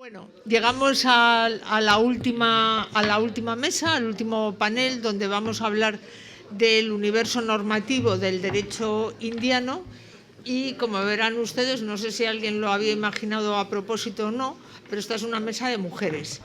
Bueno, llegamos a la última mesa, al último panel, donde vamos a hablar del universo normativo del derecho indiano. Y como verán ustedes, no sé si alguien lo había imaginado a propósito o no, pero esta es una mesa de mujeres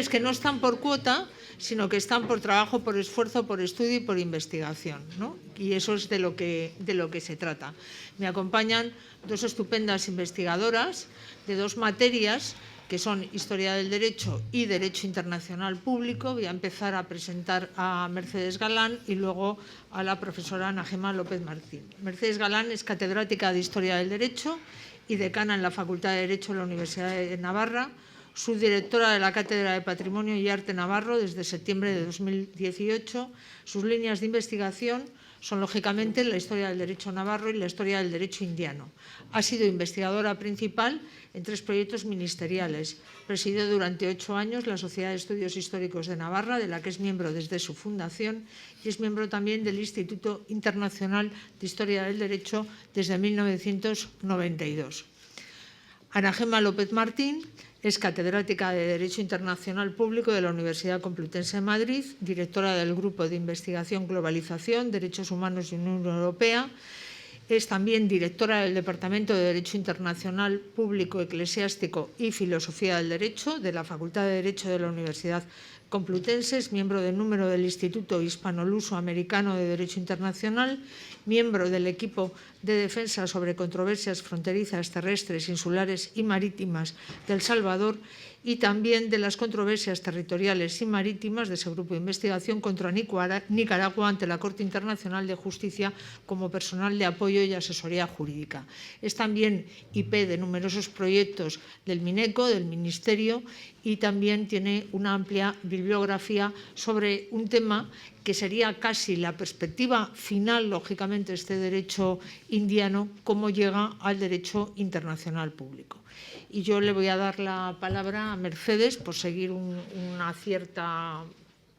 que no están por cuota, sino que están por trabajo, por esfuerzo, por estudio y por investigación, ¿no? Y eso es de lo que se trata. Me acompañan dos estupendas investigadoras de dos materias, que son Historia del Derecho y Derecho Internacional Público. Voy a empezar a presentar a Mercedes Galán y luego a la profesora Ana Gema López Martín. Mercedes Galán es catedrática de Historia del Derecho y decana en la Facultad de Derecho de la Universidad de Navarra, subdirectora de la Cátedra de Patrimonio y Arte Navarro desde septiembre de 2018. Sus líneas de investigación son, lógicamente, la historia del derecho navarro y la historia del derecho indiano. Ha sido investigadora principal en 3 proyectos ministeriales. Presidió durante 8 años la Sociedad de Estudios Históricos de Navarra, de la que es miembro desde su fundación, y es miembro también del Instituto Internacional de Historia del Derecho desde 1992. Ana Gema López Martín es catedrática de Derecho Internacional Público de la Universidad Complutense de Madrid, directora del Grupo de Investigación Globalización, Derechos Humanos y Unión Europea. Es también directora del Departamento de Derecho Internacional Público, Eclesiástico y Filosofía del Derecho de la Facultad de Derecho de la Universidad Complutense. Es miembro del número del Instituto Hispano-Luso-Americano de Derecho Internacional, miembro del equipo de defensa sobre controversias fronterizas terrestres, insulares y marítimas de El Salvador, y también de las controversias territoriales y marítimas de ese grupo de investigación contra Nicaragua ante la Corte Internacional de Justicia como personal de apoyo y asesoría jurídica. Es también IP de numerosos proyectos del MINECO, del Ministerio, y también tiene una amplia bibliografía sobre un tema que sería casi la perspectiva final, lógicamente, de este derecho indiano, cómo llega al derecho internacional público. Y yo le voy a dar la palabra a Mercedes por seguir una cierta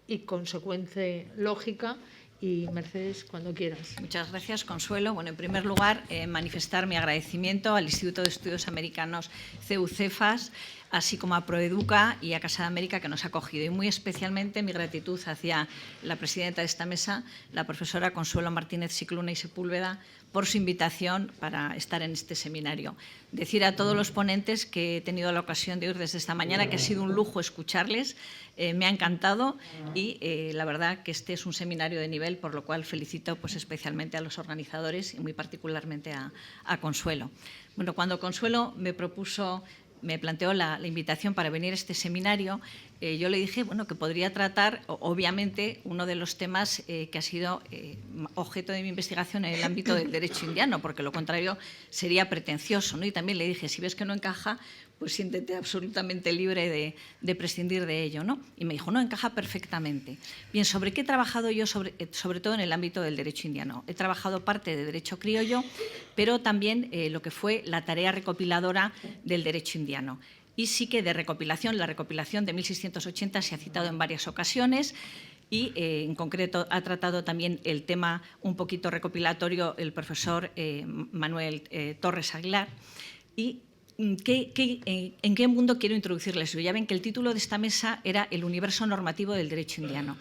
y consecuente lógica. Y Mercedes, cuando quieras. Muchas gracias, Consuelo. Bueno, en primer lugar, manifestar mi agradecimiento al Instituto de Estudios Americanos CEU-CEFAS, así como a Proeduca y a Casa de América, que nos ha acogido. Y muy especialmente mi gratitud hacia la presidenta de esta mesa, la profesora Consuelo Martínez Cicluna y Sepúlveda, por su invitación para estar en este seminario. Decir a todos los ponentes que he tenido la ocasión de oír desde esta mañana que ha sido un lujo escucharles, me ha encantado y la verdad que este es un seminario de nivel, por lo cual felicito pues, especialmente a los organizadores y muy particularmente a Consuelo. Bueno, cuando Consuelo me planteó la invitación para venir a este seminario, yo le dije bueno, que podría tratar, obviamente, uno de los temas que ha sido objeto de mi investigación en el ámbito del derecho indiano, porque lo contrario sería pretencioso, ¿no? Y también le dije, si ves que no encaja, pues siéntete absolutamente libre de prescindir de ello, ¿no? Y me dijo, no, encaja perfectamente. Bien, ¿sobre qué he trabajado yo, sobre todo en el ámbito del derecho indiano? He trabajado parte de derecho criollo, pero también lo que fue la tarea recopiladora del derecho indiano. Y sí que de recopilación, la recopilación de 1680 se ha citado en varias ocasiones y en concreto ha tratado también el tema un poquito recopilatorio el profesor Manuel Torres Aguilar. Y ¿en qué mundo quiero introducirles? Ya ven que el título de esta mesa era El universo normativo del derecho indiano.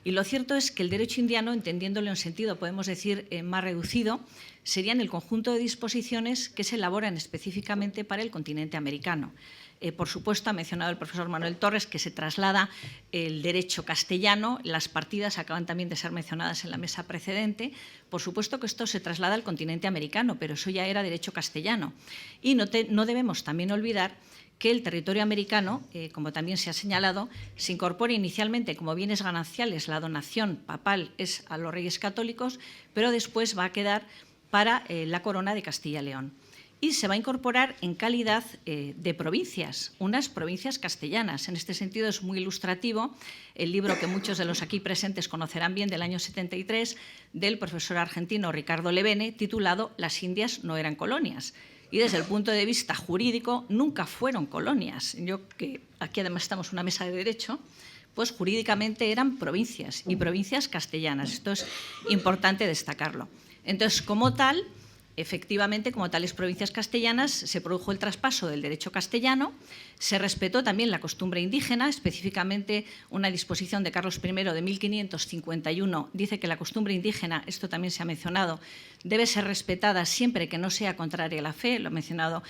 Y lo cierto es que el derecho indiano, entendiéndolo en sentido, podemos decir, más reducido, serían el conjunto de disposiciones que se elaboran específicamente para el continente americano. Por supuesto, ha mencionado el profesor Manuel Torres que se traslada el derecho castellano, las partidas acaban también de ser mencionadas en la mesa precedente. Por supuesto que esto se traslada al continente americano, pero eso ya era derecho castellano. Y no debemos también olvidar que el territorio americano, como también se ha señalado, se incorpora inicialmente como bienes gananciales, la donación papal es a los reyes católicos, pero después va a quedar para la corona de Castilla y León. Y se va a incorporar en calidad de provincias, unas provincias castellanas. En este sentido es muy ilustrativo el libro que muchos de los aquí presentes conocerán bien del año 73 del profesor argentino Ricardo Levene, titulado Las Indias no eran colonias. Y desde el punto de vista jurídico nunca fueron colonias. Yo, que aquí además estamos en una mesa de derecho, pues jurídicamente eran provincias y provincias castellanas. Esto es importante destacarlo. Entonces, como tal, efectivamente, como tales provincias castellanas, se produjo el traspaso del derecho castellano, se respetó también la costumbre indígena, específicamente una disposición de Carlos I de 1551 dice que la costumbre indígena, esto también se ha mencionado, debe ser respetada siempre que no sea contraria a la fe, lo ha mencionado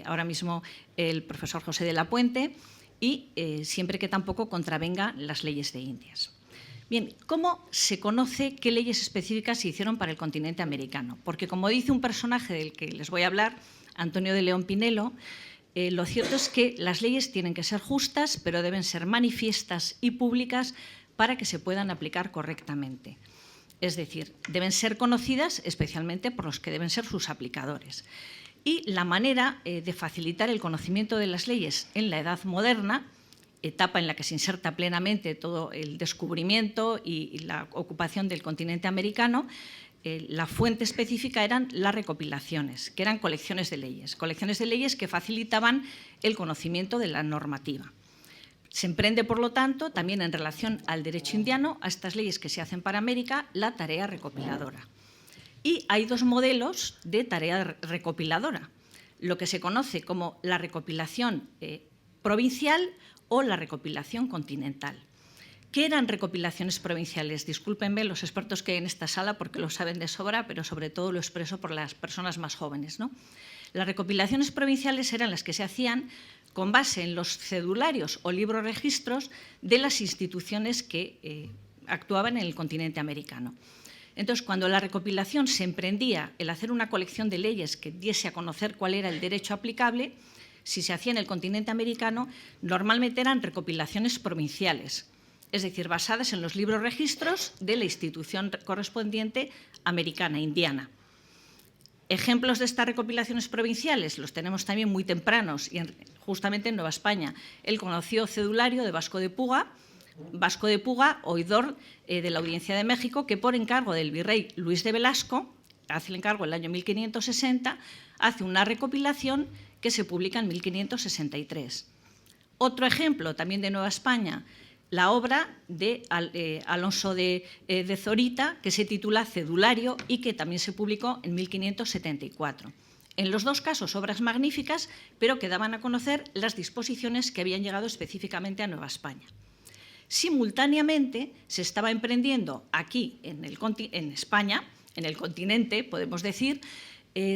ahora mismo el profesor José de la Puente, y siempre que tampoco contravenga las leyes de Indias. Bien, ¿cómo se conoce qué leyes específicas se hicieron para el continente americano? Porque, como dice un personaje del que les voy a hablar, Antonio de León Pinelo, lo cierto es que las leyes tienen que ser justas, pero deben ser manifiestas y públicas para que se puedan aplicar correctamente. Es decir, deben ser conocidas especialmente por los que deben ser sus aplicadores. Y la manera de facilitar el conocimiento de las leyes en la Edad Moderna, etapa en la que se inserta plenamente todo el descubrimiento y la ocupación del continente americano, la fuente específica eran las recopilaciones, que eran colecciones de leyes que facilitaban el conocimiento de la normativa. Se emprende, por lo tanto, también en relación al derecho indiano, a estas leyes que se hacen para América, la tarea recopiladora. Y hay dos modelos de tarea recopiladora, lo que se conoce como la recopilación provincial o la recopilación continental. ¿Qué eran recopilaciones provinciales? Discúlpenme los expertos que hay en esta sala porque lo saben de sobra, pero sobre todo lo expreso por las personas más jóvenes, ¿no? Las recopilaciones provinciales eran las que se hacían con base en los cedularios o libros registros de las instituciones que actuaban en el continente americano. Entonces, cuando la recopilación se emprendía el hacer una colección de leyes que diese a conocer cuál era el derecho aplicable, si se hacía en el continente americano, normalmente eran recopilaciones provinciales, es decir, basadas en los libros registros de la institución correspondiente americana, indiana. Ejemplos de estas recopilaciones provinciales los tenemos también muy tempranos, y justamente en Nueva España. El conocido cedulario de Vasco de Puga, oidor de la Audiencia de México, que por encargo del virrey Luis de Velasco, hace el encargo en el año 1560, hace una recopilación que se publica en 1563. Otro ejemplo, también de Nueva España, la obra de Alonso de Zorita, que se titula Cedulario y que también se publicó en 1574. En los dos casos, obras magníficas, pero que daban a conocer las disposiciones que habían llegado específicamente a Nueva España. Simultáneamente, se estaba emprendiendo aquí, en España, en el continente, podemos decir,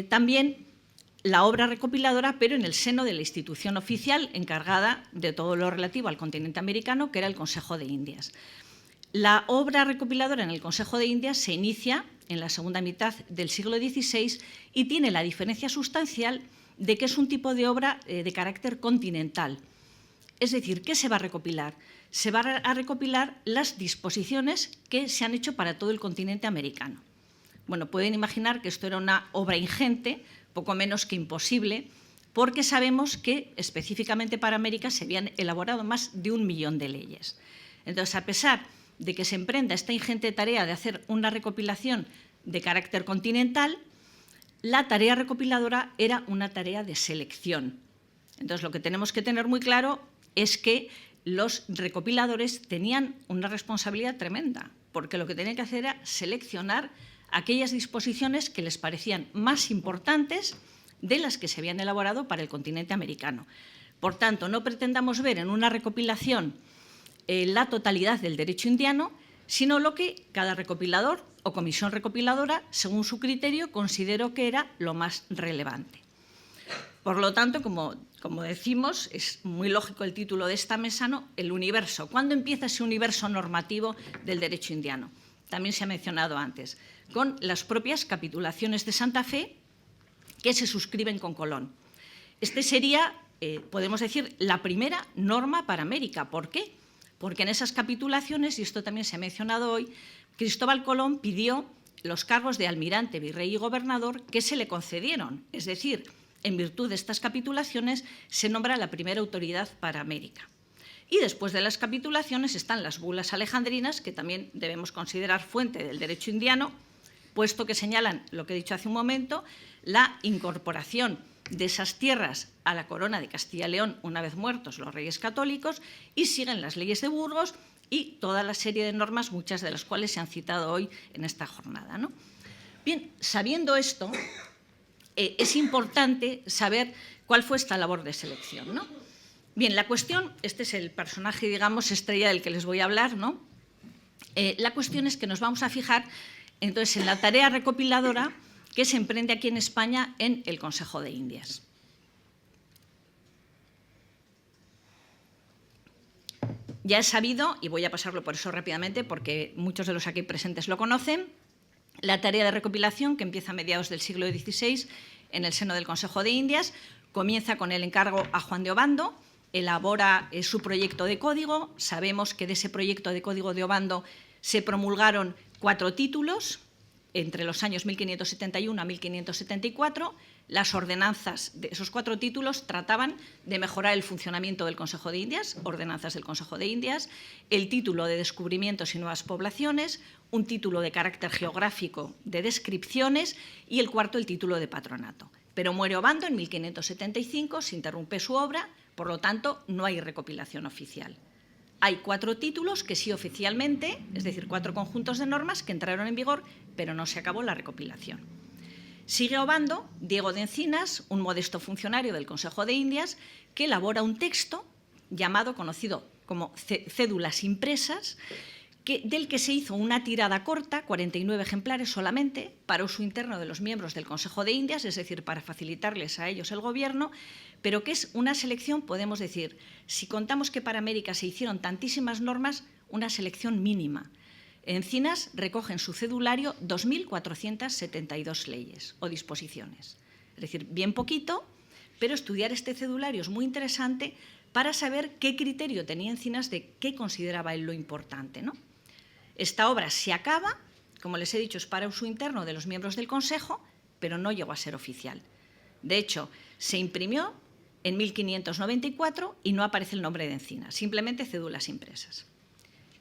también la obra recopiladora, pero en el seno de la institución oficial encargada de todo lo relativo al continente americano, que era el Consejo de Indias. La obra recopiladora en el Consejo de Indias se inicia en la segunda mitad del siglo XVI y tiene la diferencia sustancial de que es un tipo de obra de carácter continental. Es decir, ¿qué se va a recopilar? Se va a recopilar las disposiciones que se han hecho para todo el continente americano. Bueno, pueden imaginar que esto era una obra ingente, poco menos que imposible, porque sabemos que específicamente para América se habían elaborado más de 1 millón de leyes. Entonces, a pesar de que se emprenda esta ingente tarea de hacer una recopilación de carácter continental, la tarea recopiladora era una tarea de selección. Entonces, lo que tenemos que tener muy claro es que los recopiladores tenían una responsabilidad tremenda, porque lo que tenían que hacer era seleccionar aquellas disposiciones que les parecían más importantes de las que se habían elaborado para el continente americano. Por tanto, no pretendamos ver en una recopilación la totalidad del derecho indiano, sino lo que cada recopilador o comisión recopiladora, según su criterio, consideró que era lo más relevante. Por lo tanto, como decimos, es muy lógico el título de esta mesa, ¿no? El universo. ¿Cuándo empieza ese universo normativo del derecho indiano? También se ha mencionado antes, con las propias capitulaciones de Santa Fe que se suscriben con Colón. Este sería, podemos decir, la primera norma para América. ¿Por qué? Porque en esas capitulaciones, y esto también se ha mencionado hoy, Cristóbal Colón pidió los cargos de almirante, virrey y gobernador que se le concedieron. Es decir, en virtud de estas capitulaciones se nombra la primera autoridad para América. Y después de las capitulaciones están las bulas alejandrinas, que también debemos considerar fuente del derecho indiano, puesto que señalan, lo que he dicho hace un momento, la incorporación de esas tierras a la corona de Castilla y León una vez muertos los reyes católicos, y siguen las leyes de Burgos y toda la serie de normas, muchas de las cuales se han citado hoy en esta jornada, ¿no? Bien, sabiendo esto, es importante saber cuál fue esta labor de selección, ¿no? Bien, la cuestión, este es el personaje, digamos, estrella del que les voy a hablar, ¿no? La cuestión es que nos vamos a fijar, entonces, en la tarea recopiladora que se emprende aquí en España en el Consejo de Indias. Ya es sabido, y voy a pasarlo por eso rápidamente porque muchos de los aquí presentes lo conocen, la tarea de recopilación, que empieza a mediados del siglo XVI en el seno del Consejo de Indias, comienza con el encargo a Juan de Obando, elabora su proyecto de código. Sabemos que de ese proyecto de código de Obando se promulgaron 4 títulos entre los años 1571 a 1574. Las ordenanzas de esos 4 títulos trataban de mejorar el funcionamiento del Consejo de Indias, ordenanzas del Consejo de Indias, el título de descubrimientos y nuevas poblaciones, un título de carácter geográfico de descripciones y el cuarto, el título de patronato. Pero muere Obando en 1575, se interrumpe su obra, por lo tanto, no hay recopilación oficial. Hay 4 títulos que sí oficialmente, es decir, 4 conjuntos de normas que entraron en vigor, pero no se acabó la recopilación. Sigue Obando, Diego de Encinas, un modesto funcionario del Consejo de Indias, que elabora un texto conocido como Cédulas impresas, del que se hizo una tirada corta, 49 ejemplares solamente, para uso interno de los miembros del Consejo de Indias, es decir, para facilitarles a ellos el gobierno, pero que es una selección, podemos decir, si contamos que para América se hicieron tantísimas normas, una selección mínima. Encinas recoge en su cedulario 2.472 leyes o disposiciones. Es decir, bien poquito, pero estudiar este cedulario es muy interesante para saber qué criterio tenía Encinas de qué consideraba él lo importante, ¿no? Esta obra se acaba, como les he dicho, es para uso interno de los miembros del Consejo, pero no llegó a ser oficial. De hecho, se imprimió en 1594 y no aparece el nombre de Encinas, simplemente cédulas impresas.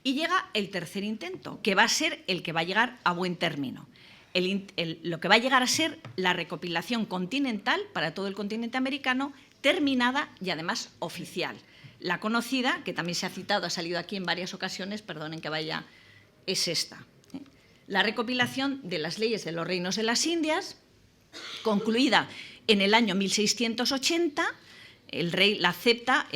Y llega el tercer intento, que va a ser el que va a llegar a buen término. Lo que va a llegar a ser la recopilación continental para todo el continente americano, terminada y además oficial. La conocida, que también se ha citado, ha salido aquí en varias ocasiones, perdonen que vaya, es esta. La recopilación de las leyes de los reinos de las Indias, concluida en el año 1680, el rey la acepta,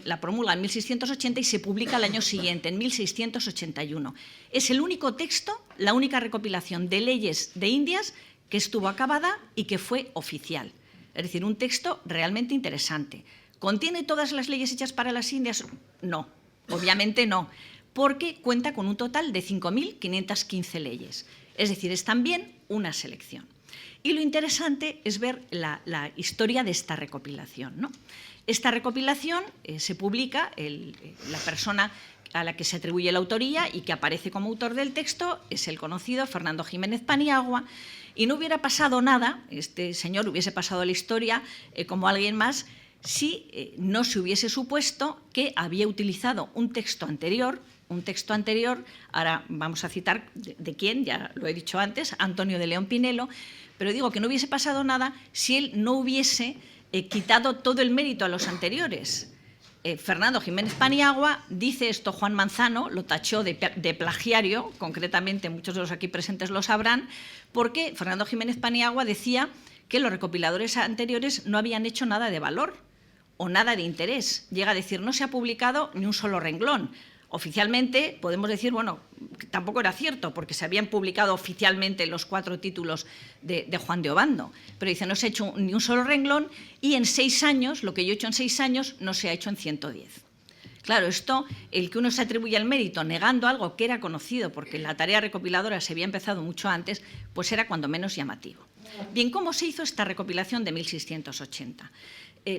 la promulga en 1680 y se publica al año siguiente, en 1681. Es el único texto, la única recopilación de leyes de Indias que estuvo acabada y que fue oficial. Es decir, un texto realmente interesante. ¿Contiene todas las leyes hechas para las Indias? No, obviamente no, porque cuenta con un total de 5.515 leyes. Es decir, es también una selección. Y lo interesante es ver la historia de esta recopilación, ¿no? Esta recopilación se publica, la persona a la que se atribuye la autoría y que aparece como autor del texto es el conocido Fernando Jiménez Paniagua, y no hubiera pasado nada, este señor hubiese pasado a la historia como alguien más, si no se hubiese supuesto que había utilizado un texto anterior, ahora vamos a citar de quién, ya lo he dicho antes, Antonio de León Pinelo, pero digo que no hubiese pasado nada si él no hubiese quitado todo el mérito a los anteriores. Fernando Jiménez Paniagua dice esto, Juan Manzano lo tachó de plagiario, concretamente muchos de los aquí presentes lo sabrán, porque Fernando Jiménez Paniagua decía que los recopiladores anteriores no habían hecho nada de valor o nada de interés. Llega a decir, no se ha publicado ni un solo renglón. Oficialmente podemos decir, bueno, tampoco era cierto, porque se habían publicado oficialmente los 4 títulos de Juan de Obando, pero dice, no se ha hecho ni un solo renglón y en 6 años, lo que yo he hecho en 6 años, no se ha hecho en 110. Claro, esto, el que uno se atribuye el mérito negando algo que era conocido, porque la tarea recopiladora se había empezado mucho antes, pues era cuando menos llamativo. Bien, ¿cómo se hizo esta recopilación de 1680?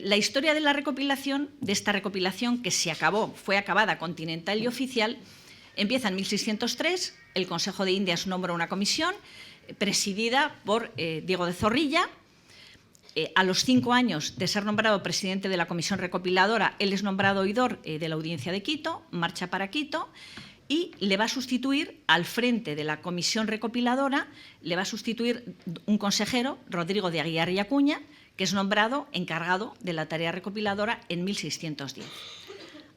La historia de la recopilación, de esta recopilación que se acabó, fue acabada continental y oficial, empieza en 1603, el Consejo de Indias nombra una comisión presidida por Diego de Zorrilla. A los 5 años de ser nombrado presidente de la comisión recopiladora, él es nombrado oidor de la Audiencia de Quito, marcha para Quito y le va a sustituir al frente de la comisión recopiladora, le va a sustituir un consejero, Rodrigo de Aguiar y Acuña, que es nombrado encargado de la tarea recopiladora en 1610.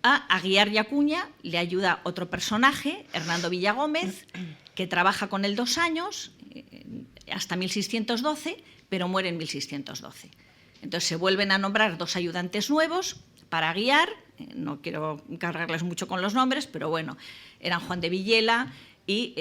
A Aguiar y Acuña le ayuda otro personaje, Hernando Villagómez, que trabaja con él 2 años, hasta 1612, pero muere en 1612. Entonces se vuelven a nombrar 2 ayudantes nuevos para guiar. No quiero cargarles mucho con los nombres, pero bueno, eran Juan de Villela y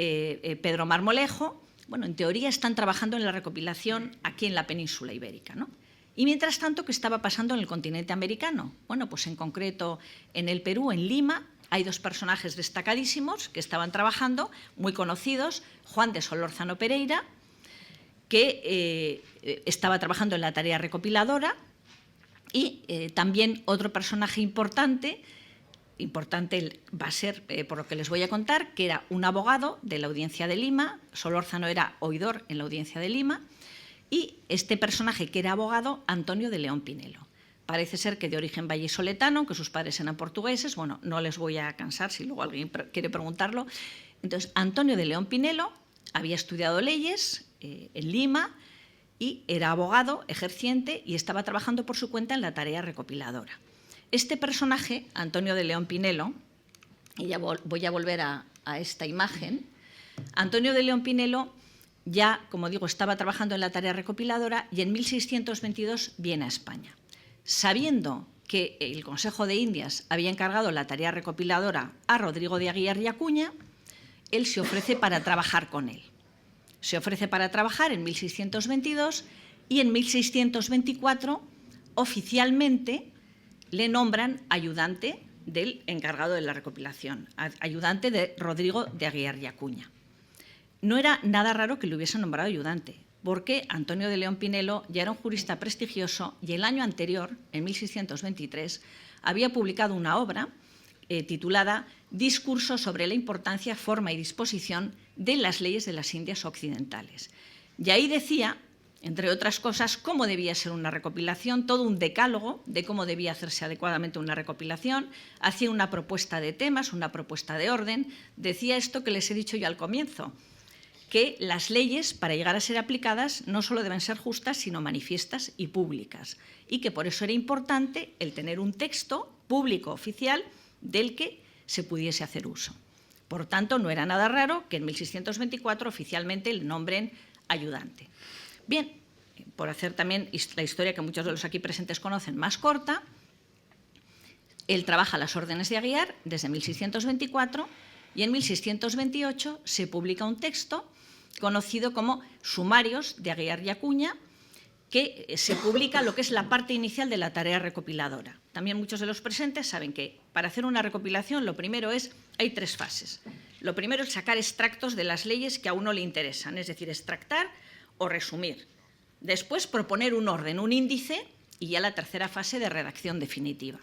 Pedro Marmolejo. Bueno, en teoría están trabajando en la recopilación aquí en la península ibérica, ¿no? Y mientras tanto, ¿qué estaba pasando en el continente americano? Bueno, pues en concreto en el Perú, en Lima, hay 2 personajes destacadísimos que estaban trabajando, muy conocidos, Juan de Solórzano Pereira, que estaba trabajando en la tarea recopiladora, y también otro personaje importante va a ser, por lo que les voy a contar, que era un abogado de la Audiencia de Lima. Solórzano era oidor en la Audiencia de Lima, y este personaje, que era abogado, Antonio de León Pinelo. Parece ser que de origen vallisoletano, que sus padres eran portugueses. Bueno, no les voy a cansar si luego alguien quiere preguntarlo. Entonces, Antonio de León Pinelo había estudiado leyes en Lima y era abogado ejerciente y estaba trabajando por su cuenta en la tarea recopiladora. Este personaje, Antonio de León Pinelo, y ya voy a volver a esta imagen, Antonio de León Pinelo ya, como digo, estaba trabajando en la tarea recopiladora y en 1622 viene a España. Sabiendo que el Consejo de Indias había encargado la tarea recopiladora a Rodrigo de Aguiar y Acuña, él se ofrece para trabajar con él. Se ofrece para trabajar en 1622 y en 1624 oficialmente le nombran ayudante del encargado de la recopilación, ayudante de Rodrigo de Aguiar y Acuña. No era nada raro que le hubiesen nombrado ayudante, porque Antonio de León Pinelo ya era un jurista prestigioso y el año anterior, en 1623, había publicado una obra titulada Discurso sobre la importancia, forma y disposición de las leyes de las Indias Occidentales. Y ahí decía, entre otras cosas, cómo debía ser una recopilación, todo un decálogo de cómo debía hacerse adecuadamente una recopilación, hacía una propuesta de temas, una propuesta de orden, decía esto que les he dicho yo al comienzo, que las leyes, para llegar a ser aplicadas, no solo deben ser justas, sino manifiestas y públicas, y que por eso era importante el tener un texto público oficial del que se pudiese hacer uso. Por tanto, no era nada raro que en 1624 oficialmente le nombren ayudante. Bien, por hacer también la historia que muchos de los aquí presentes conocen más corta, él trabaja las órdenes de Aguiar desde 1624 y en 1628 se publica un texto conocido como Sumarios de Aguiar y Acuña, que se publica lo que es la parte inicial de la tarea recopiladora. También muchos de los presentes saben que para hacer una recopilación lo primero hay 3 fases. Lo primero es sacar extractos de las leyes que a uno le interesan, es decir, extractar o resumir. Después proponer un orden, un índice, y ya la tercera fase de redacción definitiva.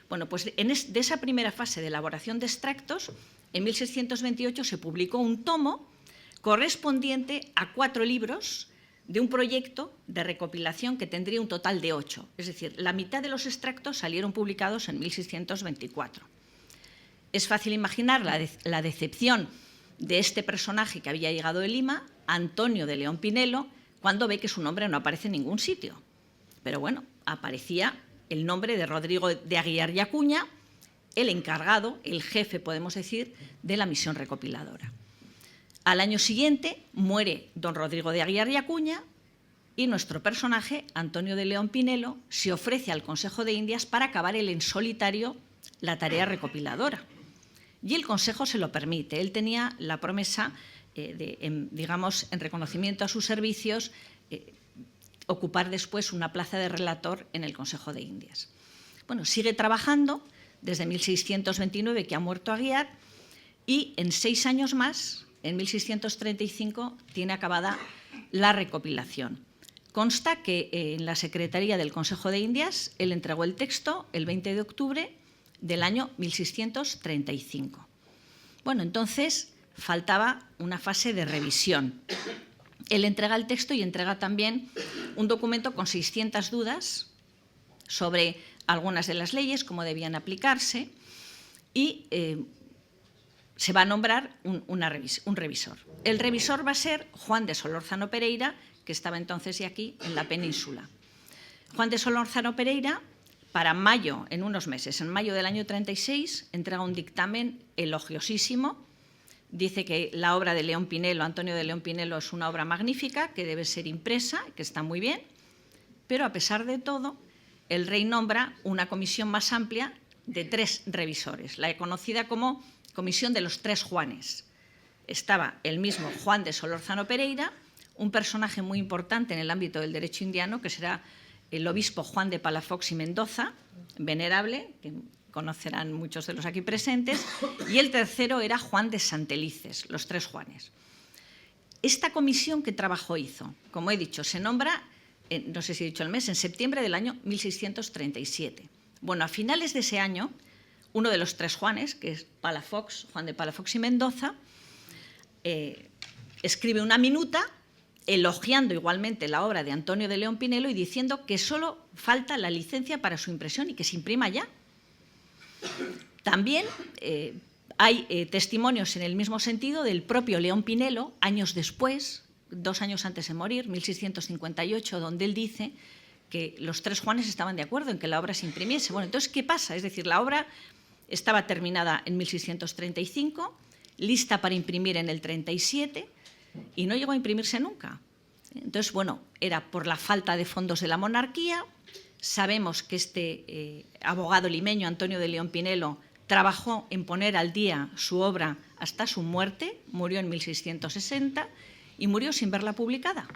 Bueno, pues de esa primera fase de elaboración de extractos, en 1628 se publicó un tomo correspondiente a 4 libros de un proyecto de recopilación que tendría un total de 8. Es decir, la mitad de los extractos salieron publicados en 1624. Es fácil imaginar la decepción de este personaje que había llegado de Lima, Antonio de León Pinelo, cuando ve que su nombre no aparece en ningún sitio. Pero bueno, aparecía el nombre de Rodrigo de Aguiar y Acuña, el encargado, el jefe, podemos decir, de la misión recopiladora. Al año siguiente muere don Rodrigo de Aguiar y Acuña y nuestro personaje, Antonio de León Pinelo, se ofrece al Consejo de Indias para acabar él en solitario la tarea recopiladora. Y el Consejo se lo permite. Él tenía la promesa digamos, en reconocimiento a sus servicios, ocupar después una plaza de relator en el Consejo de Indias. Bueno, sigue trabajando desde 1629, que ha muerto Aguiar, y en 6 años más, en 1635, tiene acabada la recopilación. Consta que en la Secretaría del Consejo de Indias él entregó el texto el 20 de octubre del año 1635. Bueno, entonces faltaba una fase de revisión. Él entrega el texto y entrega también un documento con 600 dudas sobre algunas de las leyes, cómo debían aplicarse, y se va a nombrar un revisor. El revisor va a ser Juan de Solórzano Pereira, que estaba entonces ya aquí en la península. Juan de Solórzano Pereira, para mayo, en unos meses, en mayo del año 36, entrega un dictamen elogiosísimo dice que la obra de León Pinelo, Antonio de León Pinelo, es una obra magnífica, que debe ser impresa, que está muy bien, pero a pesar de todo, el rey nombra una comisión más amplia de 3 revisores, la conocida como Comisión de los 3 Juanes. Estaba el mismo Juan de Solórzano Pereira, un personaje muy importante en el ámbito del derecho indiano, que será el obispo Juan de Palafox y Mendoza, venerable, que conocerán muchos de los aquí presentes, y el tercero era Juan de Santelices, los 3 Juanes. Esta comisión, ¿qué trabajo hizo? Como he dicho, se nombra, no sé si he dicho el mes, en septiembre del año 1637. Bueno, a finales de ese año, uno de los 3 Juanes, que es Palafox, Juan de Palafox y Mendoza, escribe una minuta elogiando igualmente la obra de Antonio de León Pinelo y diciendo que solo falta la licencia para su impresión y que se imprima ya. También hay testimonios en el mismo sentido del propio León Pinelo, años después, 2 años antes de morir, 1658, donde él dice que los 3 Juanes estaban de acuerdo en que la obra se imprimiese. Bueno, entonces, ¿qué pasa? Es decir, la obra estaba terminada en 1635, lista para imprimir en el 37 y no llegó a imprimirse nunca. Entonces, bueno, era por la falta de fondos de la monarquía. Sabemos que este abogado limeño, Antonio de León Pinelo, trabajó en poner al día su obra hasta su muerte, murió en 1660 y murió sin verla publicada.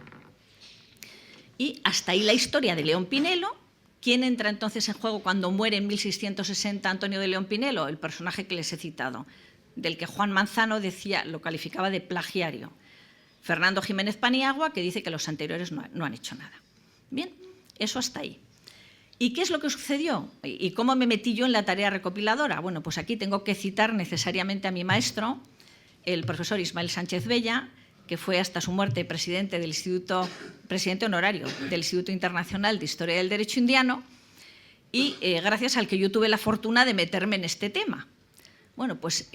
Y hasta ahí la historia de León Pinelo. ¿Quién entra entonces en juego cuando muere en 1660 Antonio de León Pinelo? El personaje que les he citado, del que Juan Manzano decía, lo calificaba de plagiario. Fernando Jiménez Paniagua, que dice que los anteriores no han hecho nada. Bien, eso hasta ahí. ¿Y qué es lo que sucedió? ¿Y cómo me metí yo en la tarea recopiladora? Bueno, pues aquí tengo que citar necesariamente a mi maestro, el profesor Ismael Sánchez Bella, que fue hasta su muerte presidente honorario del Instituto Internacional de Historia del Derecho Indiano, y gracias al que yo tuve la fortuna de meterme en este tema. Bueno, pues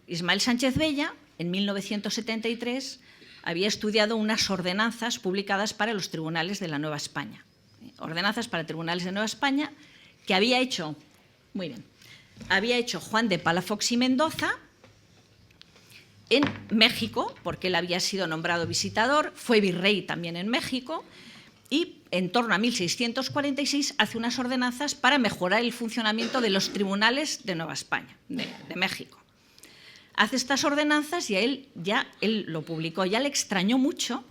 Ismael Sánchez Bella, en 1973, había estudiado unas ordenanzas publicadas para los tribunales de la Nueva España. Ordenanzas para tribunales de Nueva España que había hecho Juan de Palafox y Mendoza en México, porque él había sido nombrado visitador, fue virrey también en México, y en torno a 1646 hace unas ordenanzas para mejorar el funcionamiento de los tribunales de Nueva España, de México. Hace estas ordenanzas y él lo publicó. Ya le extrañó mucho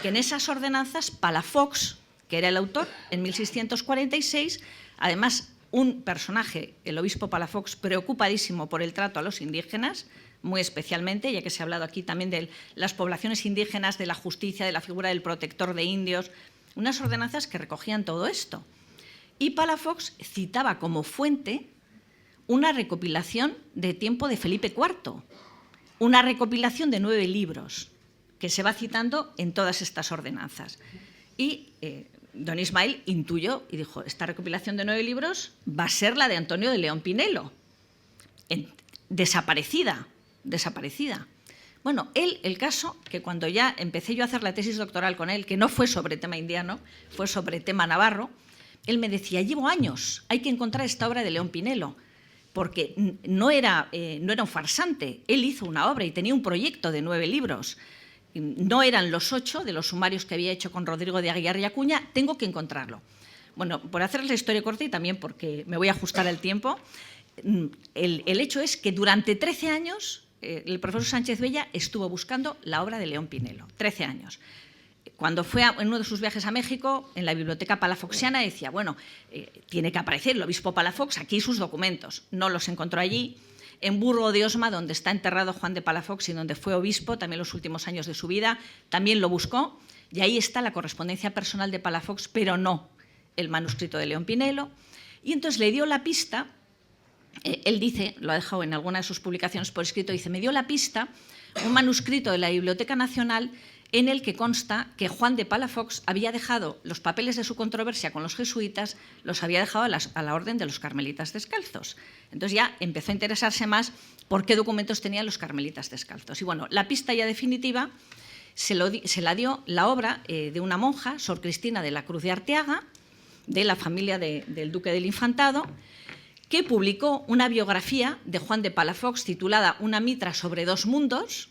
que en esas ordenanzas Palafox, que era el autor, en 1646, además un personaje, el obispo Palafox, preocupadísimo por el trato a los indígenas, muy especialmente, ya que se ha hablado aquí también de las poblaciones indígenas, de la justicia, de la figura del protector de indios, unas ordenanzas que recogían todo esto. Y Palafox citaba como fuente una recopilación de tiempo de Felipe IV, una recopilación de 9 libros que se va citando en todas estas ordenanzas. Y don Ismael intuyó y dijo, esta recopilación de 9 libros va a ser la de Antonio de León Pinelo, desaparecida. Bueno, el caso que cuando ya empecé yo a hacer la tesis doctoral con él, que no fue sobre tema indiano, fue sobre tema navarro, él me decía, llevo años, hay que encontrar esta obra de León Pinelo, porque no era un farsante, él hizo una obra y tenía un proyecto de 9 libros. No eran los 8 de los sumarios que había hecho con Rodrigo de Aguiar y Acuña, tengo que encontrarlo. Bueno, por hacerles la historia corta y también porque me voy a ajustar al tiempo, el hecho es que durante 13 años el profesor Sánchez Bella estuvo buscando la obra de León Pinelo, 13 años. Cuando fue en uno de sus viajes a México, en la biblioteca palafoxiana, decía, bueno, tiene que aparecer el obispo Palafox, aquí sus documentos. No los encontró allí. En Burgo de Osma, donde está enterrado Juan de Palafox y donde fue obispo, también los últimos años de su vida, también lo buscó. Y ahí está la correspondencia personal de Palafox, pero no el manuscrito de León Pinelo. Y entonces le dio la pista, él dice, lo ha dejado en alguna de sus publicaciones por escrito, dice, me dio la pista un manuscrito de la Biblioteca Nacional en el que consta que Juan de Palafox había dejado los papeles de su controversia con los jesuitas, los había dejado a la orden de los carmelitas descalzos. Entonces ya empezó a interesarse más por qué documentos tenían los carmelitas descalzos. Y bueno, la pista ya definitiva se la dio la obra de una monja, Sor Cristina de la Cruz de Arteaga, de la familia del duque del Infantado, que publicó una biografía de Juan de Palafox titulada Una mitra sobre dos mundos,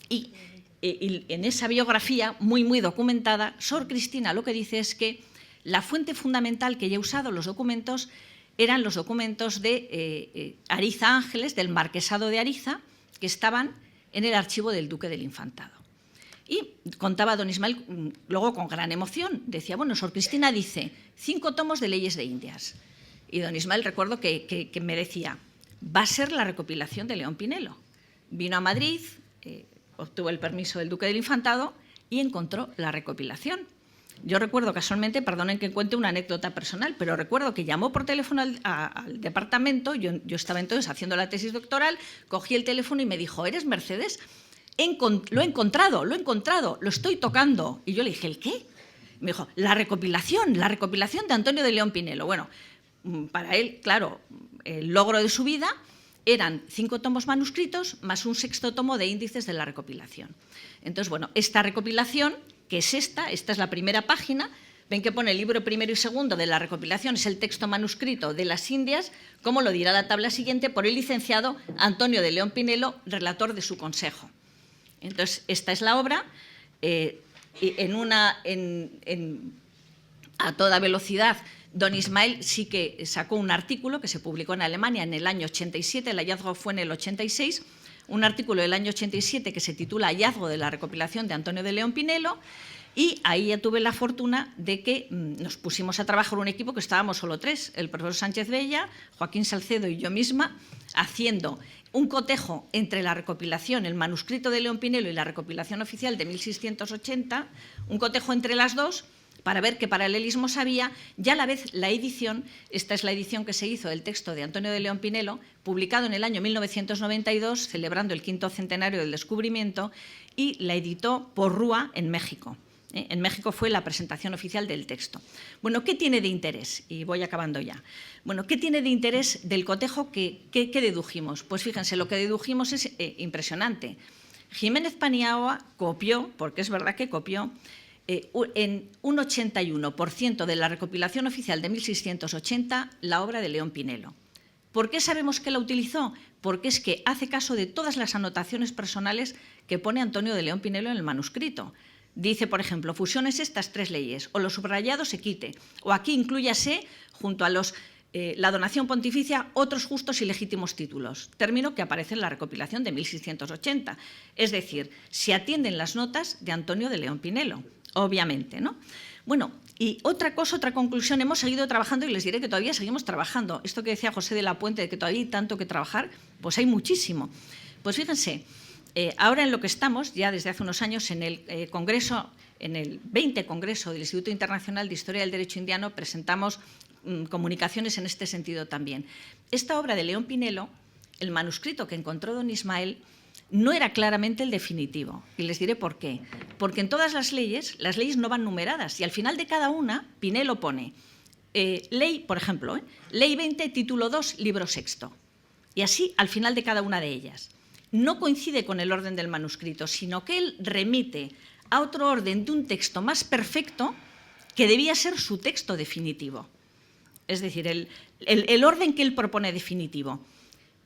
y en esa biografía, muy documentada, Sor Cristina lo que dice es que la fuente fundamental que ella ha usado los documentos eran los documentos de Ariza Ángeles, del marquesado de Ariza, que estaban en el archivo del duque del Infantado. Y contaba don Ismael luego con gran emoción, decía, bueno, Sor Cristina dice 5 tomos de leyes de Indias. Y don Ismael recuerdo que me decía, va a ser la recopilación de León Pinelo. Vino a Madrid, obtuvo el permiso del duque del Infantado y encontró la recopilación. Yo recuerdo casualmente, perdonen que cuente una anécdota personal, pero recuerdo que llamó por teléfono al departamento, yo estaba entonces haciendo la tesis doctoral, cogí el teléfono y me dijo, ¿eres Mercedes? Lo he encontrado, lo estoy tocando. Y yo le dije, ¿el qué? Me dijo, la recopilación de Antonio de León Pinelo. Bueno, para él, claro, el logro de su vida eran 5 tomos manuscritos más un 6º tomo de índices de la recopilación. Entonces, bueno, esta recopilación, que es esta es la primera página, ven que pone el libro primero y segundo de la recopilación, es el texto manuscrito de las Indias, como lo dirá la tabla siguiente, por el licenciado Antonio de León Pinelo, relator de su consejo. Entonces, esta es la obra, a toda velocidad. Don Ismael sí que sacó un artículo que se publicó en Alemania en el año 87, el hallazgo fue en el 86, un artículo del año 87 que se titula Hallazgo de la recopilación de Antonio de León Pinelo, y ahí ya tuve la fortuna de que nos pusimos a trabajar un equipo que estábamos solo 3, el profesor Sánchez Bella, Joaquín Salcedo y yo misma, haciendo un cotejo entre la recopilación, el manuscrito de León Pinelo y la recopilación oficial de 1680, un cotejo entre las dos, para ver qué paralelismos había, y a la vez la edición, esta es la edición que se hizo del texto de Antonio de León Pinelo, publicado en el año 1992, celebrando el 5º centenario del descubrimiento, y la editó Porrúa en México. En México fue la presentación oficial del texto. Bueno, ¿qué tiene de interés? Y voy acabando ya. Bueno, ¿qué tiene de interés del cotejo? ¿Qué dedujimos? Pues fíjense, lo que dedujimos es impresionante. Jiménez Paniagua copió, porque es verdad que copió, en un 81% de la recopilación oficial de 1680 la obra de León Pinelo. ¿Por qué sabemos que la utilizó? Porque es que hace caso de todas las anotaciones personales que pone Antonio de León Pinelo en el manuscrito. Dice, por ejemplo, fusiones estas 3 leyes, o lo subrayado se quite, o aquí inclúyase, junto a la donación pontificia, otros justos y legítimos títulos. Término que aparece en la recopilación de 1680. Es decir, se atienden las notas de Antonio de León Pinelo, obviamente, ¿no? Bueno, y otra conclusión, hemos seguido trabajando y les diré que todavía seguimos trabajando. Esto que decía José de la Puente, de que todavía hay tanto que trabajar, pues hay muchísimo. Pues fíjense, ahora en lo que estamos, ya desde hace unos años, en el Congreso, en el 20 Congreso del Instituto Internacional de Historia del Derecho Indiano, presentamos comunicaciones en este sentido también. Esta obra de León Pinelo, el manuscrito que encontró don Ismael, no era claramente el definitivo. Y les diré por qué. Porque en todas las leyes no van numeradas, y al final de cada una, Pinelo pone ley, por ejemplo, ley 20, título 2, libro 6º. Y así al final de cada una de ellas. No coincide con el orden del manuscrito, sino que él remite a otro orden de un texto más perfecto que debía ser su texto definitivo. Es decir, el orden que él propone definitivo.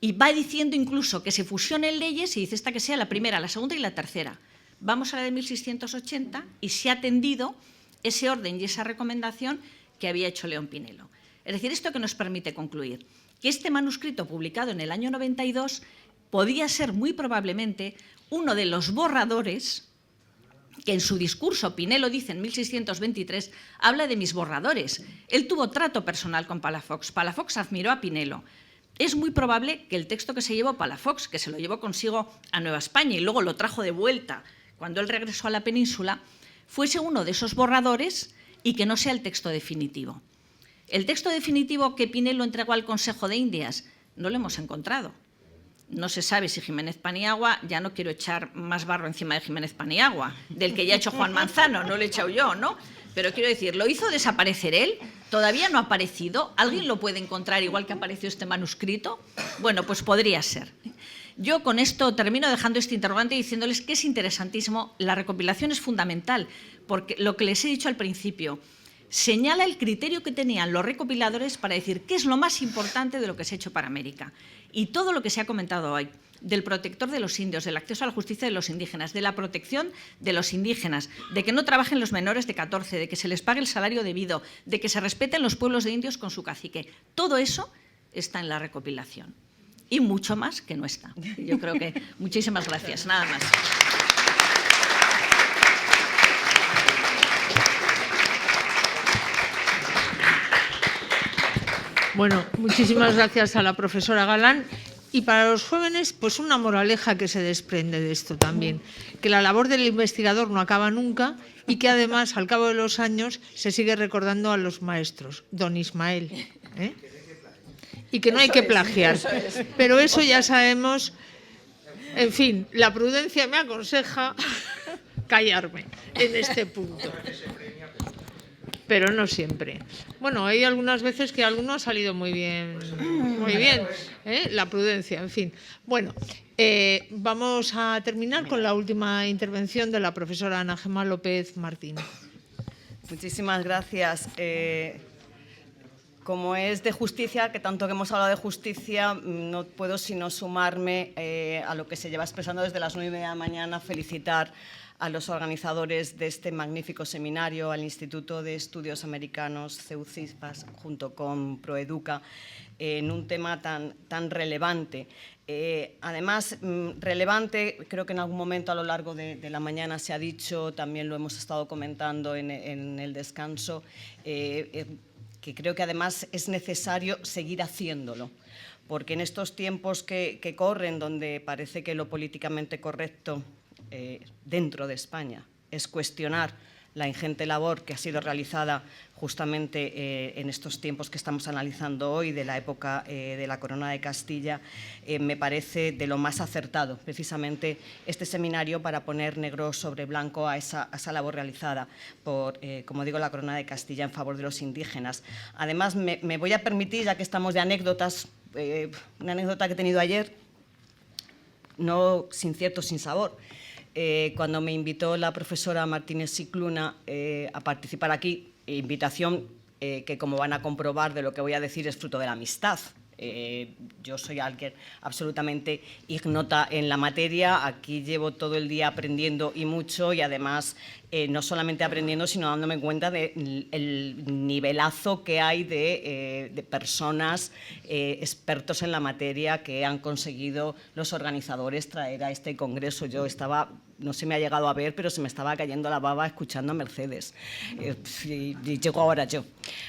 Y va diciendo incluso que se fusionen leyes y dice esta que sea la primera, la segunda y la tercera. Vamos a la de 1680 y se ha atendido ese orden y esa recomendación que había hecho León Pinelo. Es decir, esto que nos permite concluir que este manuscrito publicado en el año 92 podía ser muy probablemente uno de los borradores que en su discurso Pinelo dice en 1623, habla de mis borradores. Él tuvo trato personal con Palafox. Palafox admiró a Pinelo. Es muy probable que el texto que se llevó Palafox, que se lo llevó consigo a Nueva España y luego lo trajo de vuelta cuando él regresó a la península, fuese uno de esos borradores y que no sea el texto definitivo. El texto definitivo que Pinelo entregó al Consejo de Indias no lo hemos encontrado. No se sabe si Jiménez Paniagua, ya no quiero echar más barro encima de Jiménez Paniagua, del que ya ha hecho Juan Manzano, no lo he echado yo, ¿no? Pero quiero decir, ¿lo hizo desaparecer él? ¿Todavía no ha aparecido? ¿Alguien lo puede encontrar igual que apareció este manuscrito? Bueno, pues podría ser. Yo con esto termino dejando este interrogante y diciéndoles que es interesantísimo. La recopilación es fundamental, porque lo que les he dicho al principio, señala el criterio que tenían los recopiladores para decir qué es lo más importante de lo que se ha hecho para América. Y todo lo que se ha comentado hoy, del protector de los indios, del acceso a la justicia de los indígenas, de la protección de los indígenas, de que no trabajen los menores de 14, de que se les pague el salario debido, de que se respeten los pueblos de indios con su cacique. Todo eso está en la recopilación. Y mucho más que no está. Yo creo que muchísimas gracias. Nada más. Bueno, muchísimas gracias a la profesora Galán. Y para los jóvenes, pues una moraleja que se desprende de esto también, que la labor del investigador no acaba nunca y que además, al cabo de los años, se sigue recordando a los maestros, don Ismael, ¿eh? Y que no hay que plagiar. Pero eso ya sabemos, en fin, la prudencia me aconseja callarme en este punto. Pero no siempre. Bueno, hay algunas veces que alguno ha salido muy bien, ¿eh? La prudencia, en fin. Bueno, vamos a terminar con la última intervención de la profesora Ana Gemma López Martín. Muchísimas gracias. Como es de justicia, que tanto que hemos hablado de justicia, no puedo sino sumarme a lo que se lleva expresando desde las 9:30 de la mañana, felicitar a los organizadores de este magnífico seminario, al Instituto de Estudios Americanos, CEUCIFAS, junto con Proeduca, en un tema tan relevante. Además, relevante, creo que en algún momento a lo largo de la mañana se ha dicho, también lo hemos estado comentando en el descanso, que creo que además es necesario seguir haciéndolo, porque en estos tiempos que corren, donde parece que lo políticamente correcto dentro de España es cuestionar la ingente labor que ha sido realizada justamente en estos tiempos que estamos analizando hoy, de la época de la Corona de Castilla, me parece de lo más acertado, precisamente este seminario, para poner negro sobre blanco a esa labor realizada por, como digo, la Corona de Castilla en favor de los indígenas. Además, me voy a permitir, ya que estamos de anécdotas, una anécdota que he tenido ayer, no sin cierto, sin sabor. Cuando me invitó la profesora Martínez Cicluna a participar aquí, invitación que, como van a comprobar de lo que voy a decir, es fruto de la amistad. Yo soy alguien absolutamente ignota en la materia, aquí llevo todo el día aprendiendo y mucho, y además no solamente aprendiendo, sino dándome cuenta del nivelazo que hay de personas expertos en la materia que han conseguido los organizadores traer a este congreso. Yo estaba, no se me ha llegado a ver, pero se me estaba cayendo la baba escuchando a Mercedes. Y llego ahora yo.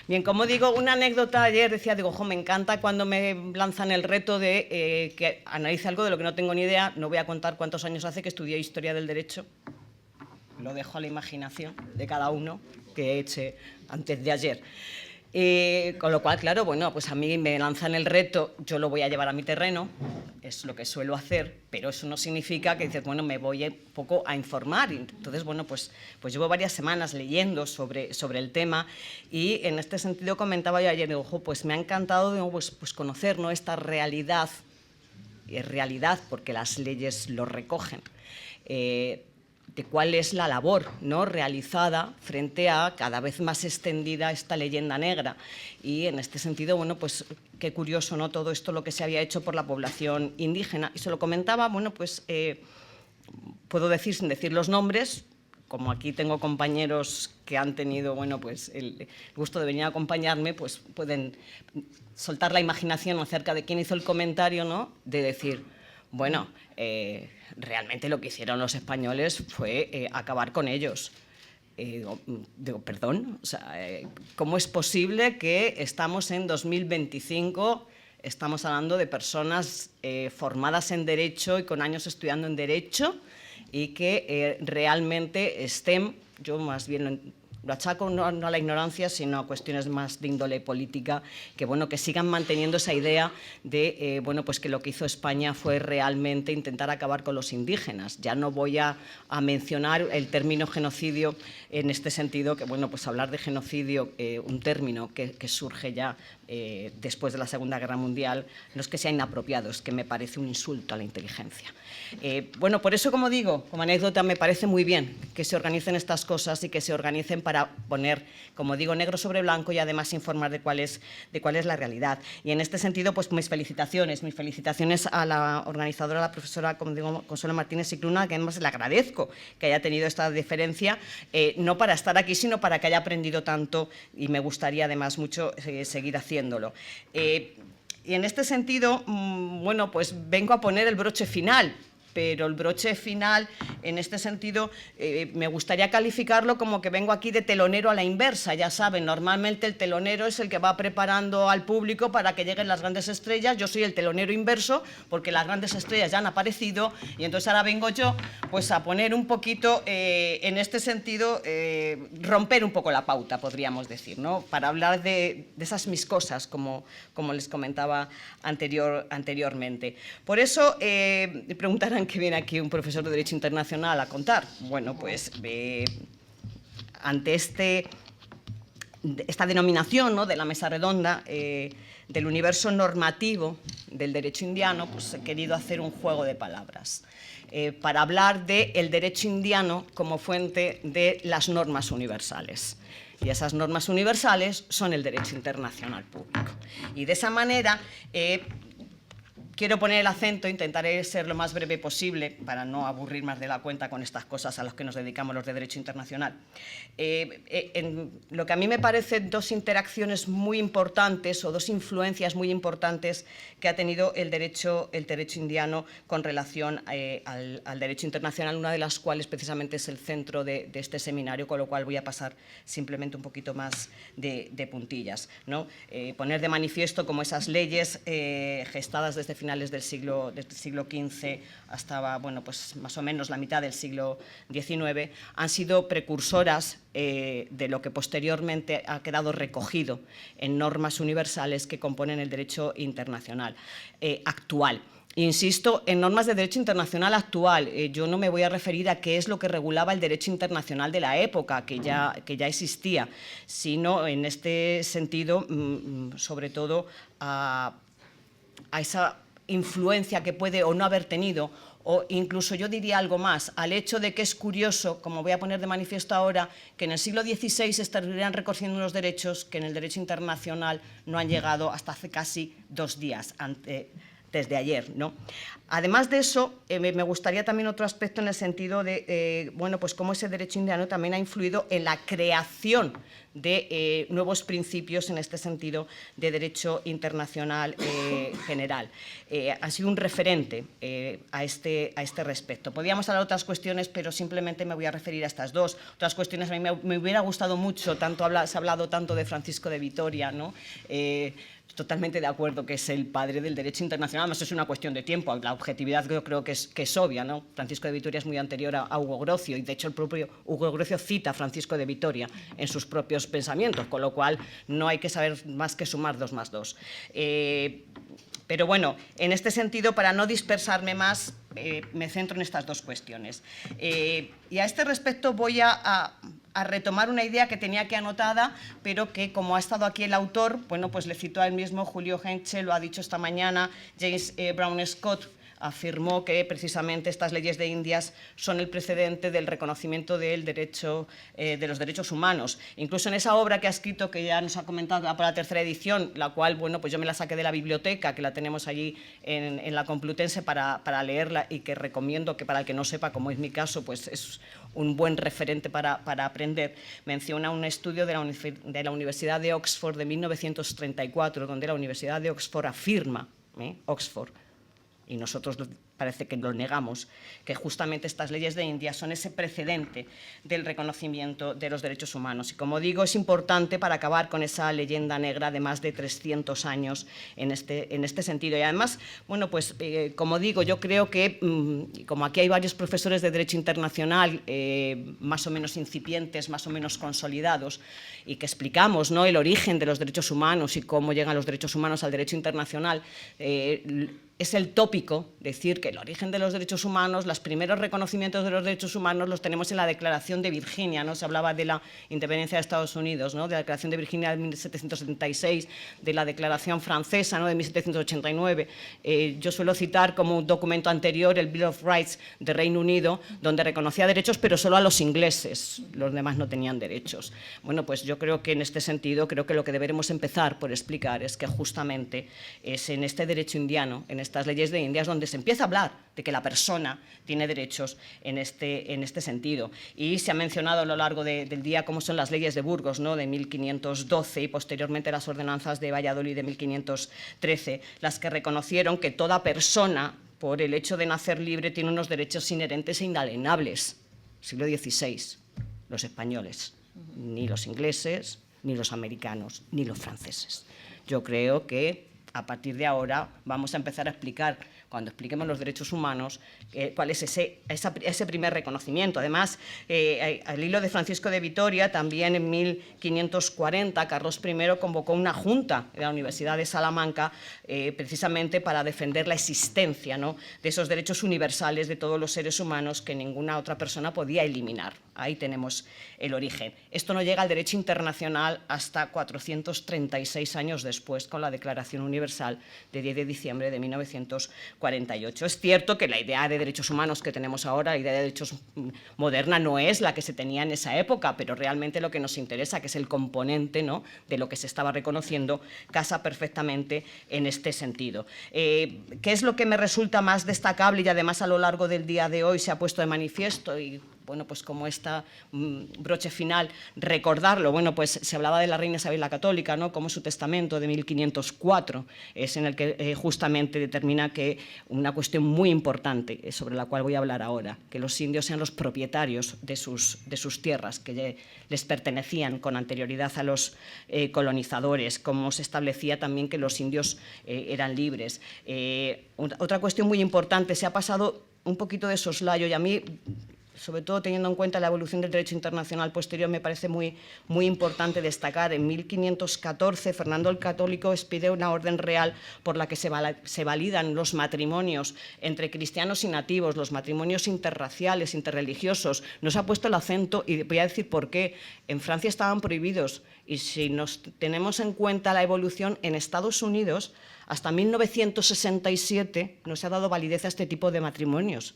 Bien, como digo, una anécdota ayer decía, digo, me encanta cuando me lanzan el reto de que analice algo de lo que no tengo ni idea. No voy a contar cuántos años hace que estudié Historia del Derecho. Lo dejo a la imaginación de cada uno, que eche antes de ayer. Con lo cual, claro, bueno, pues a mí me lanzan el reto, yo lo voy a llevar a mi terreno, es lo que suelo hacer, pero eso no significa que dices, bueno, me voy un poco a informar. Entonces, bueno, pues llevo varias semanas leyendo sobre el tema, y en este sentido comentaba yo ayer, digo, pues me ha encantado, digo, pues conocer, ¿no?, esta realidad, y es realidad porque las leyes lo recogen, de cuál es la labor, ¿no?, realizada frente a cada vez más extendida esta leyenda negra. Y en este sentido, bueno, pues qué curioso, ¿no?, todo esto lo que se había hecho por la población indígena. Y se lo comentaba, bueno, pues puedo decir, sin decir los nombres, como aquí tengo compañeros que han tenido, bueno, pues el gusto de venir a acompañarme, pues pueden soltar la imaginación acerca de quién hizo el comentario, ¿no?, de decir, bueno, realmente lo que hicieron los españoles fue acabar con ellos. Digo, perdón, o sea, ¿cómo es posible que estamos en 2025, estamos hablando de personas formadas en Derecho y con años estudiando en Derecho, y que realmente estén, yo más bien lo achaco no a la ignorancia, sino a cuestiones más de índole política, que, bueno, que sigan manteniendo esa idea de bueno, pues que lo que hizo España fue realmente intentar acabar con los indígenas. Ya no voy a mencionar el término genocidio en este sentido, que, bueno, pues hablar de genocidio, un término que surge ya después de la Segunda Guerra Mundial, no es que sea inapropiado, es que me parece un insulto a la inteligencia. Bueno, por eso, como digo, como anécdota, me parece muy bien que se organicen estas cosas y que se organicen para poner, como digo, negro sobre blanco y además informar de cuál es la realidad. Y en este sentido, pues mis felicitaciones a la organizadora, la profesora, como digo, Consuelo Martínez Cicluna, que además le agradezco que haya tenido esta deferencia, no para estar aquí, sino para que haya aprendido tanto, y me gustaría además mucho seguir haciéndolo. Y en este sentido, bueno, pues vengo a poner el broche final, pero el broche final, en este sentido, me gustaría calificarlo como que vengo aquí de telonero a la inversa. Ya saben, normalmente el telonero es el que va preparando al público para que lleguen las grandes estrellas. Yo soy el telonero inverso, porque las grandes estrellas ya han aparecido, y entonces ahora vengo yo pues a poner un poquito, en este sentido, romper un poco la pauta, podríamos decir, ¿no? Para hablar de esas mis cosas, como les comentaba anteriormente. Por eso, me preguntarán que viene aquí un profesor de Derecho Internacional a contar. Bueno, pues ante esta denominación, ¿no?, de la mesa redonda, del universo normativo del derecho indiano, pues he querido hacer un juego de palabras para hablar del derecho indiano como fuente de las normas universales. Y esas normas universales son el derecho internacional público. Y de esa manera quiero poner el acento, intentaré ser lo más breve posible para no aburrir más de la cuenta con estas cosas a las que nos dedicamos los de Derecho Internacional. En lo que a mí me parecen dos interacciones muy importantes o dos influencias muy importantes que ha tenido el derecho indiano con relación al derecho internacional, una de las cuales precisamente es el centro de este seminario, con lo cual voy a pasar simplemente un poquito más de puntillas, ¿no? Poner de manifiesto cómo esas leyes gestadas desde finales del siglo XV hasta, bueno, pues más o menos la mitad del siglo XIX, han sido precursoras de lo que posteriormente ha quedado recogido en normas universales que componen el derecho internacional actual. Insisto, en normas de derecho internacional actual. Yo no me voy a referir a qué es lo que regulaba el derecho internacional de la época, que ya existía, sino en este sentido, sobre todo, a esa influencia que puede o no haber tenido, o incluso yo diría algo más, al hecho de que es curioso, como voy a poner de manifiesto ahora, que en el siglo XVI se estarían reconociendo unos derechos que en el derecho internacional no han llegado hasta hace casi 2 días, desde ayer, ¿no? Además de eso, me gustaría también otro aspecto en el sentido de, bueno, pues cómo ese derecho indiano también ha influido en la creación de nuevos principios en este sentido de derecho internacional general. Ha sido un referente a este respecto. Podríamos hablar de otras cuestiones, pero simplemente me voy a referir a estas dos. Otras cuestiones, a mí me hubiera gustado mucho, se ha hablado tanto de Francisco de Vitoria, ¿no? Totalmente de acuerdo que es el padre del derecho internacional, además es una cuestión de tiempo, la objetividad yo creo que es obvia, ¿no? Francisco de Vitoria es muy anterior a Hugo Grocio, y de hecho el propio Hugo Grocio cita a Francisco de Vitoria en sus propios pensamientos, con lo cual no hay que saber más que sumar 2 más 2. Pero bueno, en este sentido, para no dispersarme más, me centro en estas dos cuestiones. Y a este respecto voy a retomar una idea que tenía aquí anotada, pero que, como ha estado aquí el autor, bueno, pues le citó a él mismo, Julio Henche, lo ha dicho esta mañana, James Brown Scott afirmó que precisamente estas leyes de Indias son el precedente del reconocimiento del derecho, de los derechos humanos. Incluso en esa obra que ha escrito, que ya nos ha comentado para la 3ª edición, la cual, bueno, pues yo me la saqué de la biblioteca, que la tenemos allí en la Complutense para leerla, y que recomiendo que, para el que no sepa, como es mi caso, pues es un buen referente para aprender. Menciona un estudio de la Universidad de Oxford de 1934, donde la Universidad de Oxford afirma, Oxford, y nosotros parece que lo negamos, que justamente estas leyes de India son ese precedente del reconocimiento de los derechos humanos. Y como digo, es importante para acabar con esa leyenda negra de más de 300 años en este sentido. Y además, bueno, pues como digo, yo creo que, como aquí hay varios profesores de Derecho Internacional, más o menos incipientes, más o menos consolidados, y que explicamos, ¿no?, el origen de los derechos humanos y cómo llegan los derechos humanos al derecho internacional, es el tópico decir que el origen de los derechos humanos, los primeros reconocimientos de los derechos humanos los tenemos en la Declaración de Virginia, ¿no? Se hablaba de la independencia de Estados Unidos, ¿no? De la Declaración de Virginia de 1776, de la Declaración Francesa, ¿no? De 1789. Yo suelo citar como un documento anterior el Bill of Rights de Reino Unido, donde reconocía derechos, pero solo a los ingleses, los demás no tenían derechos. Bueno, pues yo creo que en este sentido, creo que lo que deberemos empezar por explicar es que justamente es en este derecho indiano, en estas leyes de Indias, donde se empieza a hablar de que la persona tiene derechos en este sentido. Y se ha mencionado a lo largo del día cómo son las leyes de Burgos, ¿no? De 1512 y posteriormente las ordenanzas de Valladolid de 1513, las que reconocieron que toda persona, por el hecho de nacer libre, tiene unos derechos inherentes e inalienables. Siglo XVI, los españoles, ni los ingleses, ni los americanos, ni los franceses. Yo creo que a partir de ahora vamos a empezar a explicar, cuando expliquemos los derechos humanos, cuál es ese primer reconocimiento. Además, al hilo de Francisco de Vitoria, también en 1540, Carlos I convocó una junta de la Universidad de Salamanca precisamente para defender la existencia, ¿no? De esos derechos universales de todos los seres humanos que ninguna otra persona podía eliminar. Ahí tenemos el origen. Esto no llega al derecho internacional hasta 436 años después, con la Declaración Universal de 10 de diciembre de 1948. Es cierto que la idea de derechos humanos que tenemos ahora, la idea de derechos moderna, no es la que se tenía en esa época, pero realmente lo que nos interesa, que es el componente, ¿no?, de lo que se estaba reconociendo, casa perfectamente en este sentido. ¿Qué es lo que me resulta más destacable y además a lo largo del día de hoy se ha puesto de manifiesto? Y bueno, pues como esta broche final, recordarlo. Bueno, pues se hablaba de la reina Isabel la Católica, ¿no?, como su testamento de 1504 es en el que justamente determina que una cuestión muy importante, sobre la cual voy a hablar ahora, que los indios sean los propietarios de sus tierras, que les pertenecían con anterioridad a los colonizadores, como se establecía también que los indios eran libres. Otra cuestión muy importante, se ha pasado un poquito de soslayo y a mí, sobre todo teniendo en cuenta la evolución del derecho internacional posterior, me parece muy importante destacar. En 1514, Fernando el Católico expide una orden real por la que se validan los matrimonios entre cristianos y nativos, los matrimonios interraciales, interreligiosos. No se ha puesto el acento, y voy a decir por qué. En Francia estaban prohibidos, y si nos tenemos en cuenta la evolución, en Estados Unidos, hasta 1967 no se ha dado validez a este tipo de matrimonios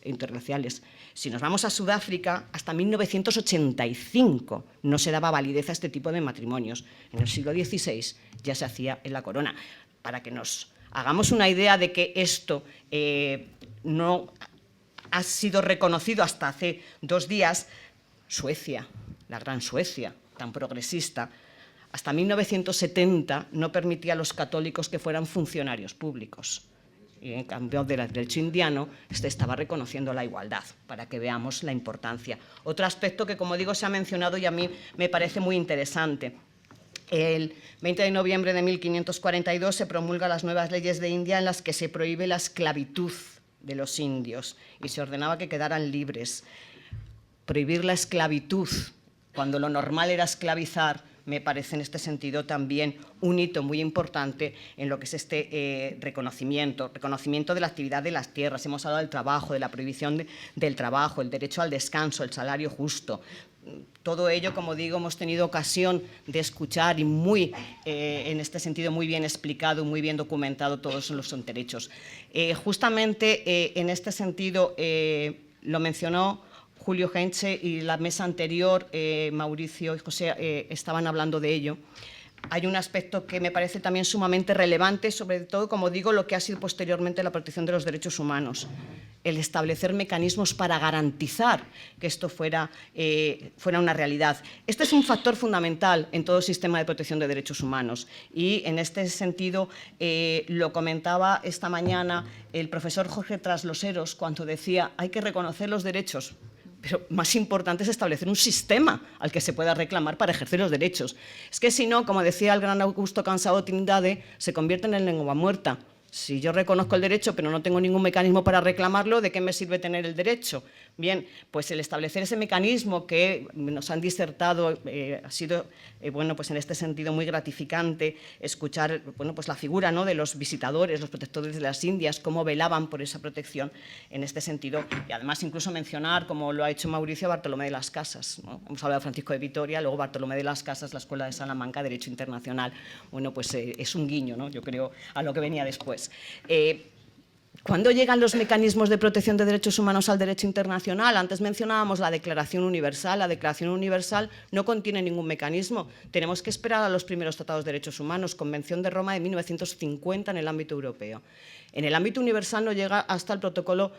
interraciales. Si nos vamos a Sudáfrica, hasta 1985 no se daba validez a este tipo de matrimonios. En el siglo XVI ya se hacía en la corona. Para que nos hagamos una idea de que esto no ha sido reconocido hasta hace 2 días, Suecia, la gran Suecia, tan progresista, hasta 1970 no permitía a los católicos que fueran funcionarios públicos. Y en cambio del derecho indiano estaba reconociendo la igualdad, para que veamos la importancia. Otro aspecto que, como digo, se ha mencionado y a mí me parece muy interesante. El 20 de noviembre de 1542 se promulgan las nuevas leyes de India en las que se prohíbe la esclavitud de los indios y se ordenaba que quedaran libres. Prohibir la esclavitud, cuando lo normal era esclavizar, me parece en este sentido también un hito muy importante en lo que es este reconocimiento de la actividad de las tierras. Hemos hablado del trabajo, de la prohibición del trabajo, el derecho al descanso, el salario justo. Todo ello, como digo, hemos tenido ocasión de escuchar y en este sentido muy bien explicado, muy bien documentado todos los derechos. Justamente en este sentido lo mencionó Julio Hentze y la mesa anterior, Mauricio y José estaban hablando de ello. Hay un aspecto que me parece también sumamente relevante, sobre todo, como digo, lo que ha sido posteriormente la protección de los derechos humanos, el establecer mecanismos para garantizar que esto fuera una realidad. Este es un factor fundamental en todo sistema de protección de derechos humanos y, en este sentido, lo comentaba esta mañana el profesor Jorge Trasloseros cuando decía hay que reconocer los derechos, pero más importante es establecer un sistema al que se pueda reclamar para ejercer los derechos. Es que si no, como decía el gran Augusto Cansado Trindade, se convierten en lengua muerta. Si yo reconozco el derecho pero no tengo ningún mecanismo para reclamarlo, ¿de qué me sirve tener el derecho? Bien, pues el establecer ese mecanismo que nos han disertado ha sido, bueno, pues en este sentido muy gratificante escuchar, bueno, pues la figura, ¿no?, de los visitadores, los protectores de las Indias, cómo velaban por esa protección en este sentido, y además incluso mencionar, como lo ha hecho Mauricio, a Bartolomé de las Casas, ¿no? Hemos hablado de Francisco de Vitoria, luego Bartolomé de las Casas, la Escuela de Salamanca, Derecho Internacional. Bueno, pues es un guiño, ¿no?, yo creo, a lo que venía después. ¿Cuándo llegan los mecanismos de protección de derechos humanos al derecho internacional? Antes mencionábamos la Declaración Universal. La Declaración Universal no contiene ningún mecanismo. Tenemos que esperar a los primeros tratados de derechos humanos, Convención de Roma de 1950 en el ámbito europeo. En el ámbito universal no llega hasta el protocolo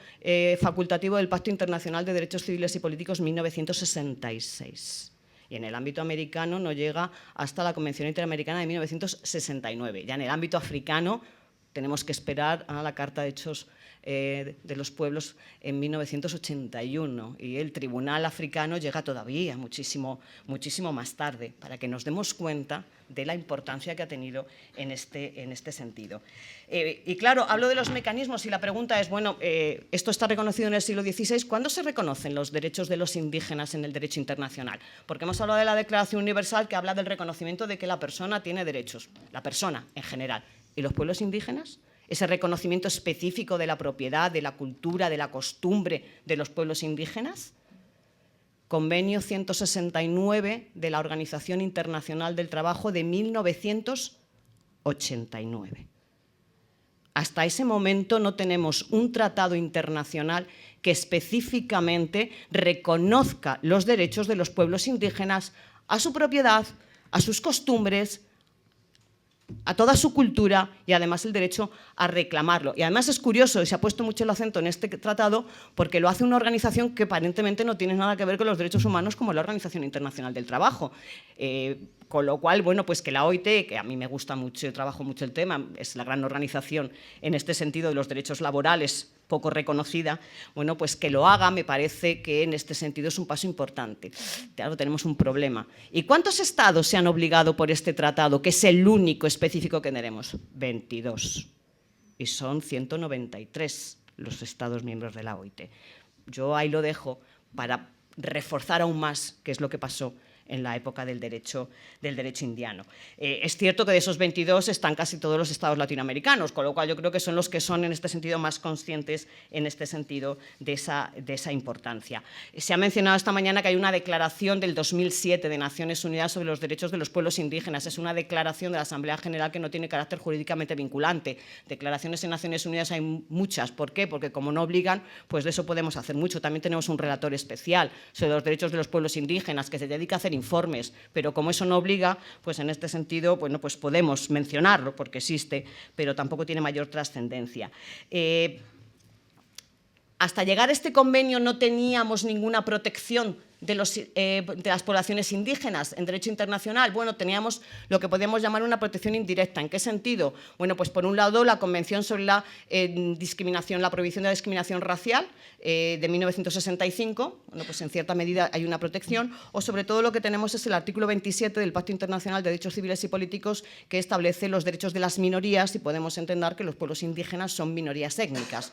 facultativo del Pacto Internacional de Derechos Civiles y Políticos 1966. Y en el ámbito americano no llega hasta la Convención Interamericana de 1969. Ya en el ámbito africano tenemos que esperar a la Carta de Hechos de los Pueblos en 1981, y el Tribunal Africano llega todavía muchísimo más tarde, para que nos demos cuenta de la importancia que ha tenido en este sentido. Y claro, hablo de los mecanismos y la pregunta es, bueno, esto está reconocido en el siglo XVI, ¿cuándo se reconocen los derechos de los indígenas en el derecho internacional? Porque hemos hablado de la Declaración Universal, que habla del reconocimiento de que la persona tiene derechos, la persona en general. ¿Y los pueblos indígenas? Ese reconocimiento específico de la propiedad, de la cultura, de la costumbre de los pueblos indígenas. Convenio 169 de la Organización Internacional del Trabajo de 1989. Hasta ese momento no tenemos un tratado internacional que específicamente reconozca los derechos de los pueblos indígenas a su propiedad, a sus costumbres, a toda su cultura, y además el derecho a reclamarlo. Y además es curioso, y se ha puesto mucho el acento en este tratado, porque lo hace una organización que aparentemente no tiene nada que ver con los derechos humanos, como la Organización Internacional del Trabajo. Con lo cual, bueno, pues que la OIT, que a mí me gusta mucho, yo trabajo mucho el tema, es la gran organización en este sentido de los derechos laborales, poco reconocida, bueno, pues que lo haga me parece que en este sentido es un paso importante. Claro, tenemos un problema. ¿Y cuántos estados se han obligado por este tratado, que es el único específico que tenemos? 22. Y son 193 los estados miembros de la OIT. Yo ahí lo dejo para reforzar aún más qué es lo que pasó en la época del derecho indiano. Es cierto que de esos 22 están casi todos los estados latinoamericanos, con lo cual yo creo que son los que son en este sentido más conscientes en este sentido de esa importancia. Se ha mencionado esta mañana que hay una declaración del 2007 de Naciones Unidas sobre los derechos de los pueblos indígenas. Es una declaración de la Asamblea General que no tiene carácter jurídicamente vinculante. Declaraciones en Naciones Unidas hay muchas. ¿Por qué? Porque como no obligan, pues de eso podemos hacer mucho. También tenemos un relator especial sobre los derechos de los pueblos indígenas que se dedica a hacer informes, pero como eso no obliga, pues en este sentido, bueno, pues podemos mencionarlo porque existe, pero tampoco tiene mayor trascendencia. Hasta llegar a este convenio no teníamos ninguna protección de las poblaciones indígenas en derecho internacional. Bueno, teníamos lo que podríamos llamar una protección indirecta. ¿En qué sentido? Bueno, pues por un lado la Convención sobre la discriminación, la prohibición de la discriminación racial de 1965, bueno, pues en cierta medida hay una protección, o sobre todo lo que tenemos es el artículo 27 del Pacto Internacional de Derechos Civiles y Políticos, que establece los derechos de las minorías, y podemos entender que los pueblos indígenas son minorías étnicas.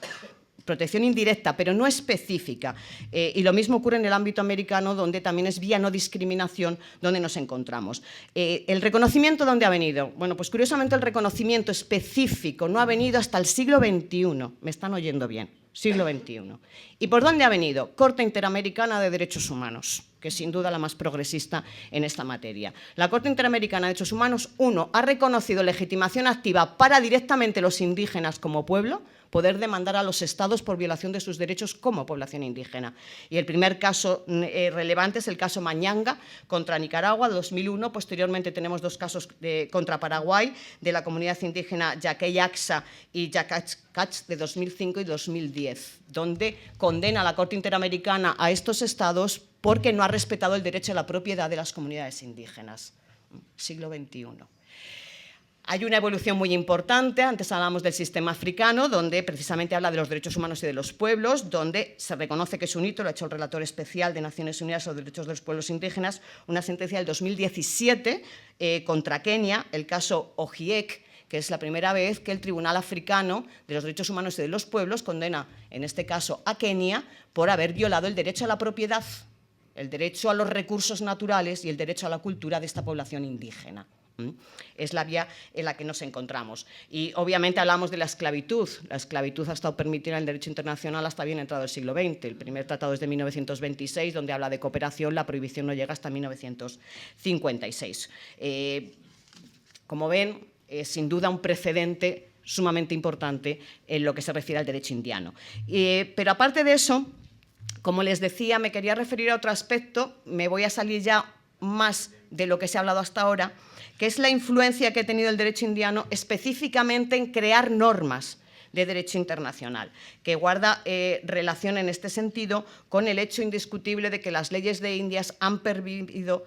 Protección indirecta, pero no específica. Y lo mismo ocurre en el ámbito americano, donde también es vía no discriminación donde nos encontramos. ¿El reconocimiento dónde ha venido? Bueno, pues curiosamente el reconocimiento específico no ha venido hasta el siglo XXI. ¿Me están oyendo bien? Siglo XXI. ¿Y por dónde ha venido? Corte Interamericana de Derechos Humanos, que es sin duda la más progresista en esta materia. La Corte Interamericana de Derechos Humanos, ha reconocido legitimación activa para directamente los indígenas como pueblo, poder demandar a los estados por violación de sus derechos como población indígena. Y el primer caso relevante es el caso Mañanga contra Nicaragua, de 2001. Posteriormente tenemos dos casos contra Paraguay, de la comunidad indígena Yaqueyaxa y Yacach de 2005 y 2010, donde condena a la Corte Interamericana a estos estados porque no ha respetado el derecho a la propiedad de las comunidades indígenas. Siglo XXI. Hay una evolución muy importante. Antes hablábamos del sistema africano, donde precisamente habla de los derechos humanos y de los pueblos, donde se reconoce que es un hito, lo ha hecho el relator especial de Naciones Unidas sobre los derechos de los pueblos indígenas, una sentencia del 2017 contra Kenia, el caso Ojiek, que es la primera vez que el Tribunal Africano de los Derechos Humanos y de los Pueblos condena, en este caso a Kenia, por haber violado el derecho a la propiedad, el derecho a los recursos naturales y el derecho a la cultura de esta población indígena. Es la vía en la que nos encontramos. Y obviamente hablamos de la esclavitud. La esclavitud ha estado permitida en el derecho internacional hasta bien entrado el siglo XX. El primer tratado es de 1926, donde habla de cooperación, la prohibición no llega hasta 1956. Como ven, es sin duda un precedente sumamente importante en lo que se refiere al derecho indiano. Pero aparte de eso, como les decía, me quería referir a otro aspecto, me voy a salir ya más de lo que se ha hablado hasta ahora, que es la influencia que ha tenido el derecho indiano específicamente en crear normas de derecho internacional, que guarda relación en este sentido con el hecho indiscutible de que las leyes de Indias han pervivido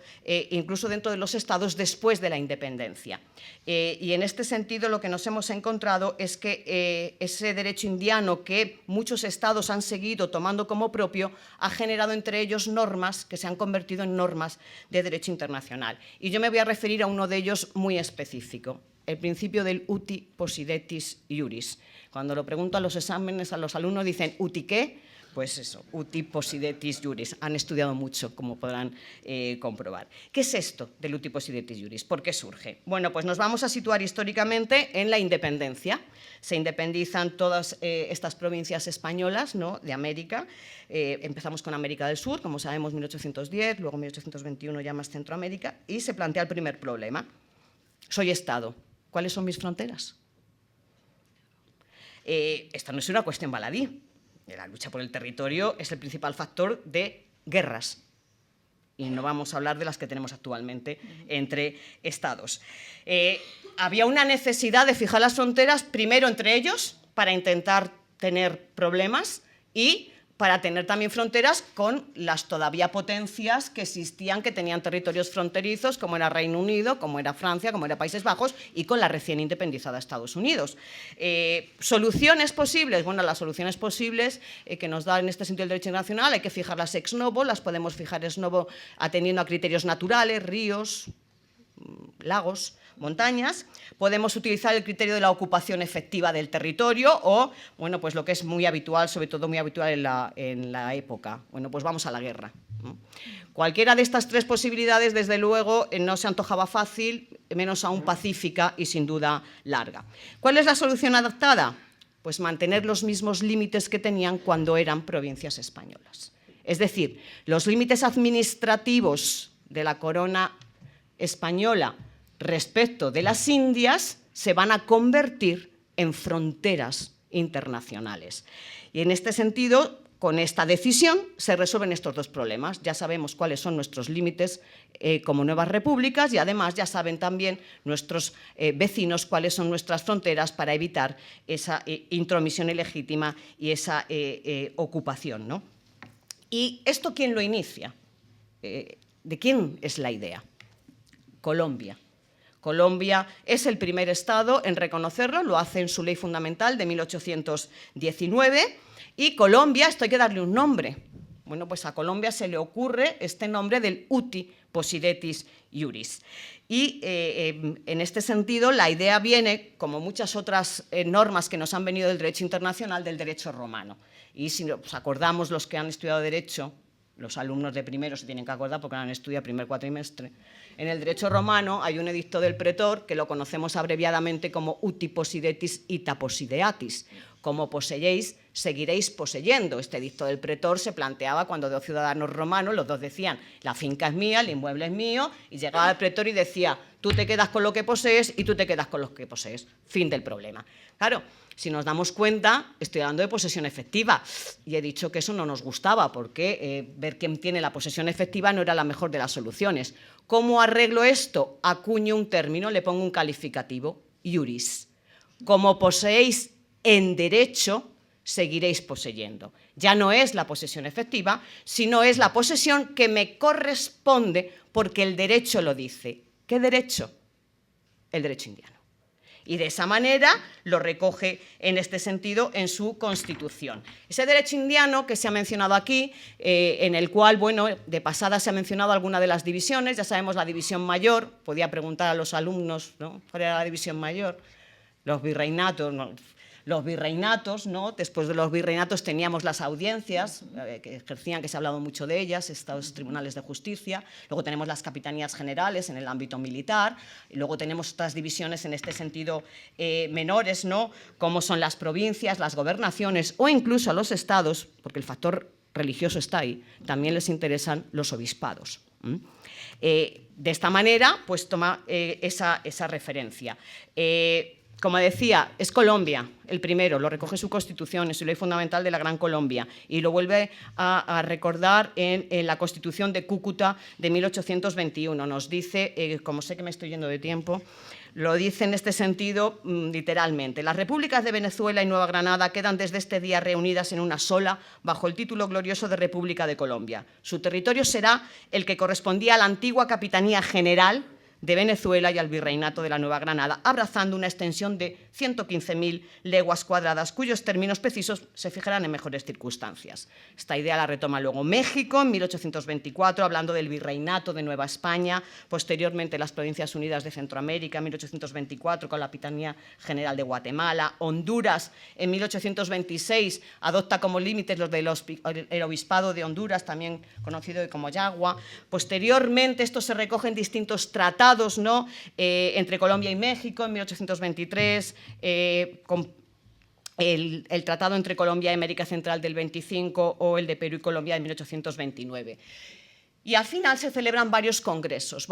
incluso dentro de los estados después de la independencia. Y en este sentido lo que nos hemos encontrado es que ese derecho indiano que muchos estados han seguido tomando como propio ha generado entre ellos normas que se han convertido en normas de derecho internacional. Y yo me voy a referir a uno de ellos muy específico, el principio del uti possidetis iuris. Cuando lo pregunto a los exámenes, a los alumnos dicen ¿uti qué? Pues eso, uti possidetis iuris. Han estudiado mucho, como podrán comprobar. ¿Qué es esto del uti possidetis iuris? ¿Por qué surge? Bueno, pues nos vamos a situar históricamente en la independencia. Se independizan todas estas provincias españolas, ¿no?, de América. Empezamos con América del Sur, como sabemos, 1810, luego 1821 ya más Centroamérica, y se plantea el primer problema. Soy Estado. ¿Cuáles son mis fronteras? Esta no es una cuestión baladí. La lucha por el territorio es el principal factor de guerras. Y no vamos a hablar de las que tenemos actualmente entre estados. Había una necesidad de fijar las fronteras, primero entre ellos, para intentar tener problemas y para tener también fronteras con las todavía potencias que existían, que tenían territorios fronterizos, como era Reino Unido, como era Francia, como era Países Bajos, y con la recién independizada Estados Unidos. ¿Soluciones posibles? Bueno, las soluciones posibles que nos da en este sentido el derecho internacional, hay que fijarlas ex novo, las podemos fijar ex novo atendiendo a criterios naturales, ríos, lagos, montañas. Podemos utilizar el criterio de la ocupación efectiva del territorio o, bueno, pues lo que es muy habitual, sobre todo muy habitual en la época. Bueno, pues vamos a la guerra, ¿no? Cualquiera de estas tres posibilidades, desde luego, no se antojaba fácil, menos aún pacífica y sin duda larga. ¿Cuál es la solución adaptada? Pues mantener los mismos límites que tenían cuando eran provincias españolas. Es decir, los límites administrativos de la corona española respecto de las Indias se van a convertir en fronteras internacionales. Y en este sentido, con esta decisión se resuelven estos dos problemas. Ya sabemos cuáles son nuestros límites como nuevas repúblicas y además ya saben también nuestros vecinos cuáles son nuestras fronteras para evitar esa intromisión ilegítima y esa ocupación, ¿no? ¿Y esto quién lo inicia? ¿De quién es la idea? Colombia. Colombia es el primer Estado en reconocerlo, lo hace en su ley fundamental de 1819 y Colombia, esto hay que darle un nombre. Bueno, pues a Colombia se le ocurre este nombre del uti possidetis iuris. Y en este sentido la idea viene, como muchas otras normas que nos han venido del derecho internacional, del derecho romano. Y si nos acordamos los que han estudiado derecho, los alumnos de primero se tienen que acordar porque han estudiado primer cuatrimestre. En el derecho romano hay un edicto del pretor que lo conocemos abreviadamente como uti possidetis ita possideatis. Como poseéis, seguiréis poseyendo. Este edicto del pretor se planteaba cuando dos ciudadanos romanos, los dos decían, la finca es mía, el inmueble es mío, y llegaba el pretor y decía, tú te quedas con lo que posees y tú te quedas con lo que posees. Fin del problema. Claro, si nos damos cuenta, estoy hablando de posesión efectiva y he dicho que eso no nos gustaba porque ver quién tiene la posesión efectiva no era la mejor de las soluciones. ¿Cómo arreglo esto? Acuño un término, le pongo un calificativo, iuris. Como poseéis en derecho, seguiréis poseyendo. Ya no es la posesión efectiva, sino es la posesión que me corresponde porque el derecho lo dice. ¿Qué derecho? El derecho indiano. Y de esa manera lo recoge en este sentido en su Constitución. Ese derecho indiano que se ha mencionado aquí, en el cual, bueno, de pasada se ha mencionado alguna de las divisiones, ya sabemos la división mayor, podía preguntar a los alumnos, ¿no?, ¿cuál era la división mayor? Los virreinatos, ¿no? Después de los virreinatos teníamos las audiencias que ejercían, que se ha hablado mucho de ellas, estos tribunales de justicia. Luego tenemos las capitanías generales en el ámbito militar. Y luego tenemos otras divisiones en este sentido menores, ¿no? Como son las provincias, las gobernaciones o incluso a los estados, porque el factor religioso está ahí, también les interesan los obispados. De esta manera, pues toma esa referencia. Como decía, es Colombia el primero, lo recoge su Constitución, es su ley fundamental de la Gran Colombia, y lo vuelve a recordar en la Constitución de Cúcuta de 1821. Nos dice, como sé que me estoy yendo de tiempo, lo dice en este sentido literalmente: las repúblicas de Venezuela y Nueva Granada quedan desde este día reunidas en una sola, bajo el título glorioso de República de Colombia. Su territorio será el que correspondía a la antigua Capitanía General de Venezuela y al Virreinato de la Nueva Granada, abrazando una extensión de 115.000 leguas cuadradas, cuyos términos precisos se fijarán en mejores circunstancias. Esta idea la retoma luego México en 1824, hablando del Virreinato de Nueva España, posteriormente las Provincias Unidas de Centroamérica en 1824 con la Capitanía General de Guatemala. Honduras en 1826 adopta como límites los del Obispado de Honduras, también conocido como Yagua. Posteriormente esto se recoge en distintos tratados, ¿no? Entre Colombia y México en 1823, con el tratado entre Colombia y América Central del 25 o el de Perú y Colombia de 1829. Y al final se celebran varios congresos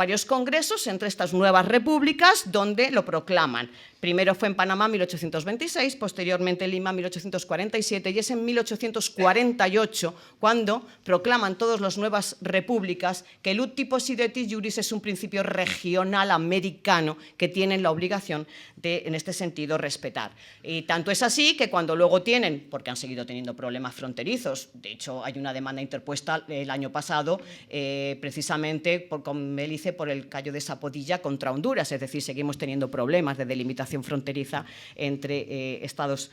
entre estas nuevas repúblicas donde lo proclaman. Primero fue en Panamá en 1826, posteriormente en Lima en 1847 y es en 1848 cuando proclaman todas las nuevas repúblicas que el ut possidetis iuris es un principio regional americano que tienen la obligación de, en este sentido, respetar. Y tanto es así que cuando luego tienen, porque han seguido teniendo problemas fronterizos, de hecho hay una demanda interpuesta el año pasado precisamente con Mélice por el Cayo de Sapodilla contra Honduras, es decir, seguimos teniendo problemas de delimitación fronteriza entre estados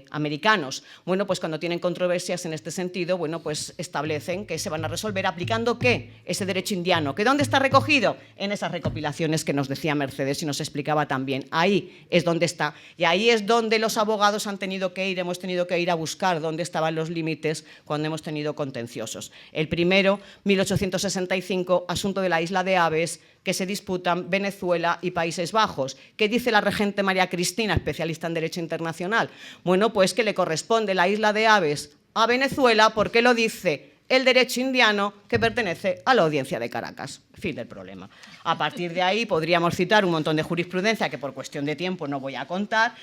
americanos. Bueno, pues cuando tienen controversias en este sentido, bueno, pues establecen que se van a resolver aplicando ¿qué? Ese derecho indiano. ¿Que dónde está recogido? En esas recopilaciones que nos decía Mercedes y nos explicaba también. Ahí es donde está. Y ahí es donde los abogados han tenido que ir, hemos tenido que ir a buscar dónde estaban los límites cuando hemos tenido contenciosos. El primero, 1865, asunto de la isla de Aves, que se disputan Venezuela y Países Bajos. ¿Qué dice la regente María Cristina, especialista en Derecho Internacional? Bueno, pues que le corresponde la isla de Aves a Venezuela porque lo dice el derecho indiano que pertenece a la Audiencia de Caracas. Fin del problema. A partir de ahí podríamos citar un montón de jurisprudencia que por cuestión de tiempo no voy a contar,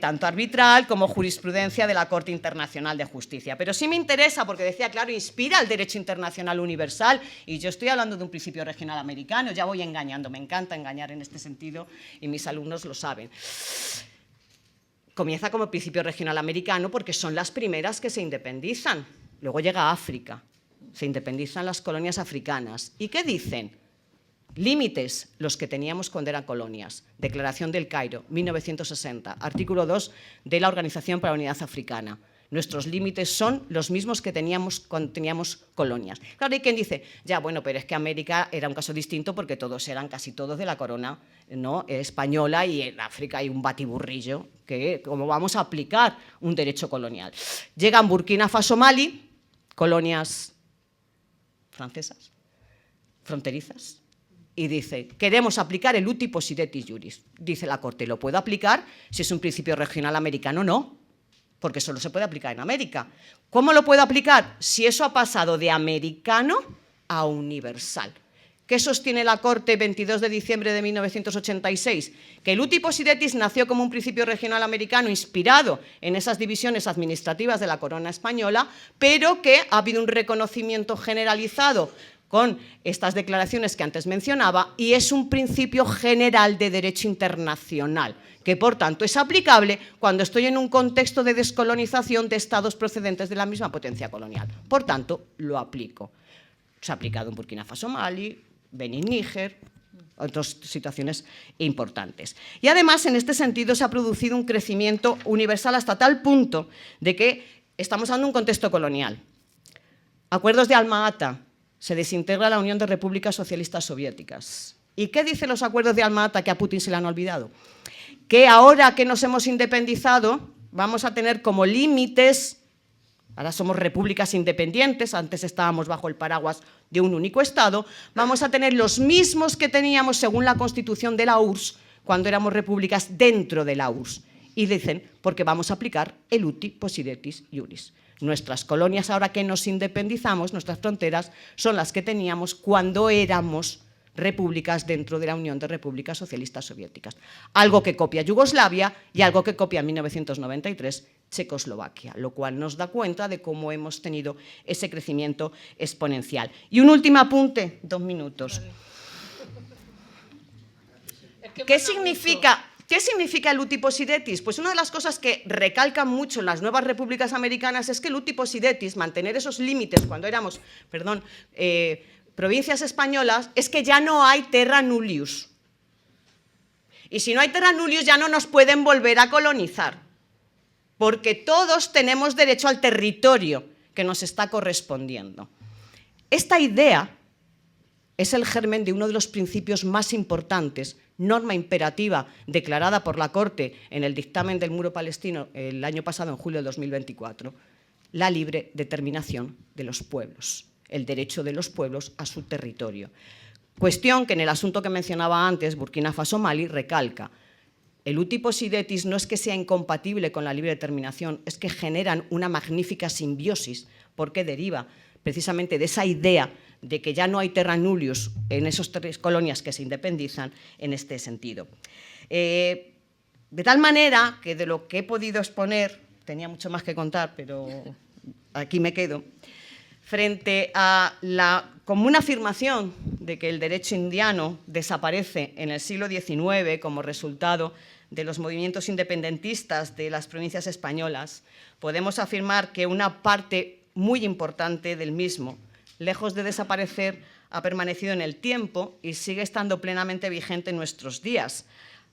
tanto arbitral como jurisprudencia de la Corte Internacional de Justicia. Pero sí me interesa porque decía, claro, inspira el derecho internacional universal y yo estoy hablando de un principio regional americano, ya voy engañando, me encanta engañar en este sentido y mis alumnos lo saben. Comienza como principio regional americano porque son las primeras que se independizan. Luego llega África, se independizan las colonias africanas. ¿Y qué dicen? Límites, los que teníamos cuando eran colonias. Declaración del Cairo, 1960, artículo 2 de la Organización para la Unidad Africana. Nuestros límites son los mismos que teníamos cuando teníamos colonias. Claro, hay quien dice, ya, bueno, pero es que América era un caso distinto porque todos eran casi todos de la corona, ¿no?, española, y en África hay un batiburrillo que, ¿cómo vamos a aplicar un derecho colonial? Llegan Burkina Faso, Mali, colonias francesas, fronterizas, y dice, queremos aplicar el uti possidetis iuris. Dice la Corte, ¿lo puedo aplicar? Si es un principio regional americano, no, porque solo se puede aplicar en América. ¿Cómo lo puedo aplicar? Si eso ha pasado de americano a universal. ¿Qué sostiene la Corte 22 de diciembre de 1986? Que el uti possidetis nació como un principio regional americano inspirado en esas divisiones administrativas de la corona española, pero que ha habido un reconocimiento generalizado con estas declaraciones que antes mencionaba y es un principio general de derecho internacional, que por tanto es aplicable cuando estoy en un contexto de descolonización de estados procedentes de la misma potencia colonial. Por tanto, lo aplico. Se ha aplicado en Burkina Faso, Mali, Benín, Níger, otras situaciones importantes. Y además, en este sentido, se ha producido un crecimiento universal hasta tal punto de que estamos dando un contexto colonial. Acuerdos de Alma-Ata, se desintegra la Unión de Repúblicas Socialistas Soviéticas. ¿Y qué dicen los acuerdos de Alma-Ata que a Putin se le han olvidado? que ahora que nos hemos independizado vamos a tener como límites, ahora somos repúblicas independientes, antes estábamos bajo el paraguas de un único Estado, vamos a tener los mismos que teníamos según la Constitución de la URSS cuando éramos repúblicas dentro de la URSS. Y dicen, porque vamos a aplicar el uti possidetis iuris. Nuestras colonias, ahora que nos independizamos, nuestras fronteras, son las que teníamos cuando éramos repúblicas dentro de la Unión de Repúblicas Socialistas Soviéticas. Algo que copia Yugoslavia y algo que copia en 1993 Checoslovaquia, lo cual nos da cuenta de cómo hemos tenido ese crecimiento exponencial. Y un último apunte, 2 minutos. ¿Qué significa el uti possidetis? Pues una de las cosas que recalcan mucho en las nuevas repúblicas americanas es que el uti possidetis, mantener esos límites cuando éramos, provincias españolas, es que ya no hay terra nullius. Y si no hay terra nullius ya no nos pueden volver a colonizar, porque todos tenemos derecho al territorio que nos está correspondiendo. Esta idea es el germen de uno de los principios más importantes, norma imperativa declarada por la Corte en el dictamen del muro palestino el año pasado, en julio de 2024, la libre determinación de los pueblos, el derecho de los pueblos a su territorio. Cuestión que en el asunto que mencionaba antes, Burkina Faso-Mali, recalca. El uti possidetis no es que sea incompatible con la libre determinación, es que generan una magnífica simbiosis, porque deriva precisamente de esa idea de que ya no hay terra nullius en esas 3 colonias que se independizan en este sentido. De tal manera que de lo que he podido exponer, tenía mucho más que contar, pero aquí me quedo, frente a la común afirmación de que el derecho indiano desaparece en el siglo XIX como resultado de los movimientos independentistas de las provincias españolas, podemos afirmar que una parte muy importante del mismo, lejos de desaparecer, ha permanecido en el tiempo y sigue estando plenamente vigente en nuestros días,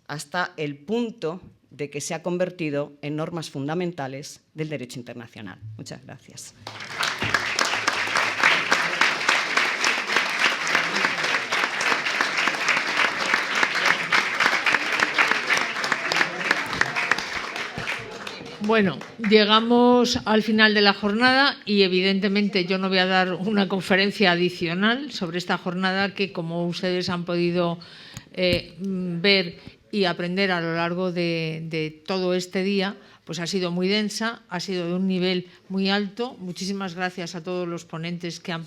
hasta el punto de que se ha convertido en normas fundamentales del derecho internacional. Muchas gracias. Bueno, llegamos al final de la jornada y evidentemente yo no voy a dar una conferencia adicional sobre esta jornada que, como ustedes han podido ver y aprender a lo largo de todo este día, pues ha sido muy densa, ha sido de un nivel muy alto. Muchísimas gracias a todos los ponentes que han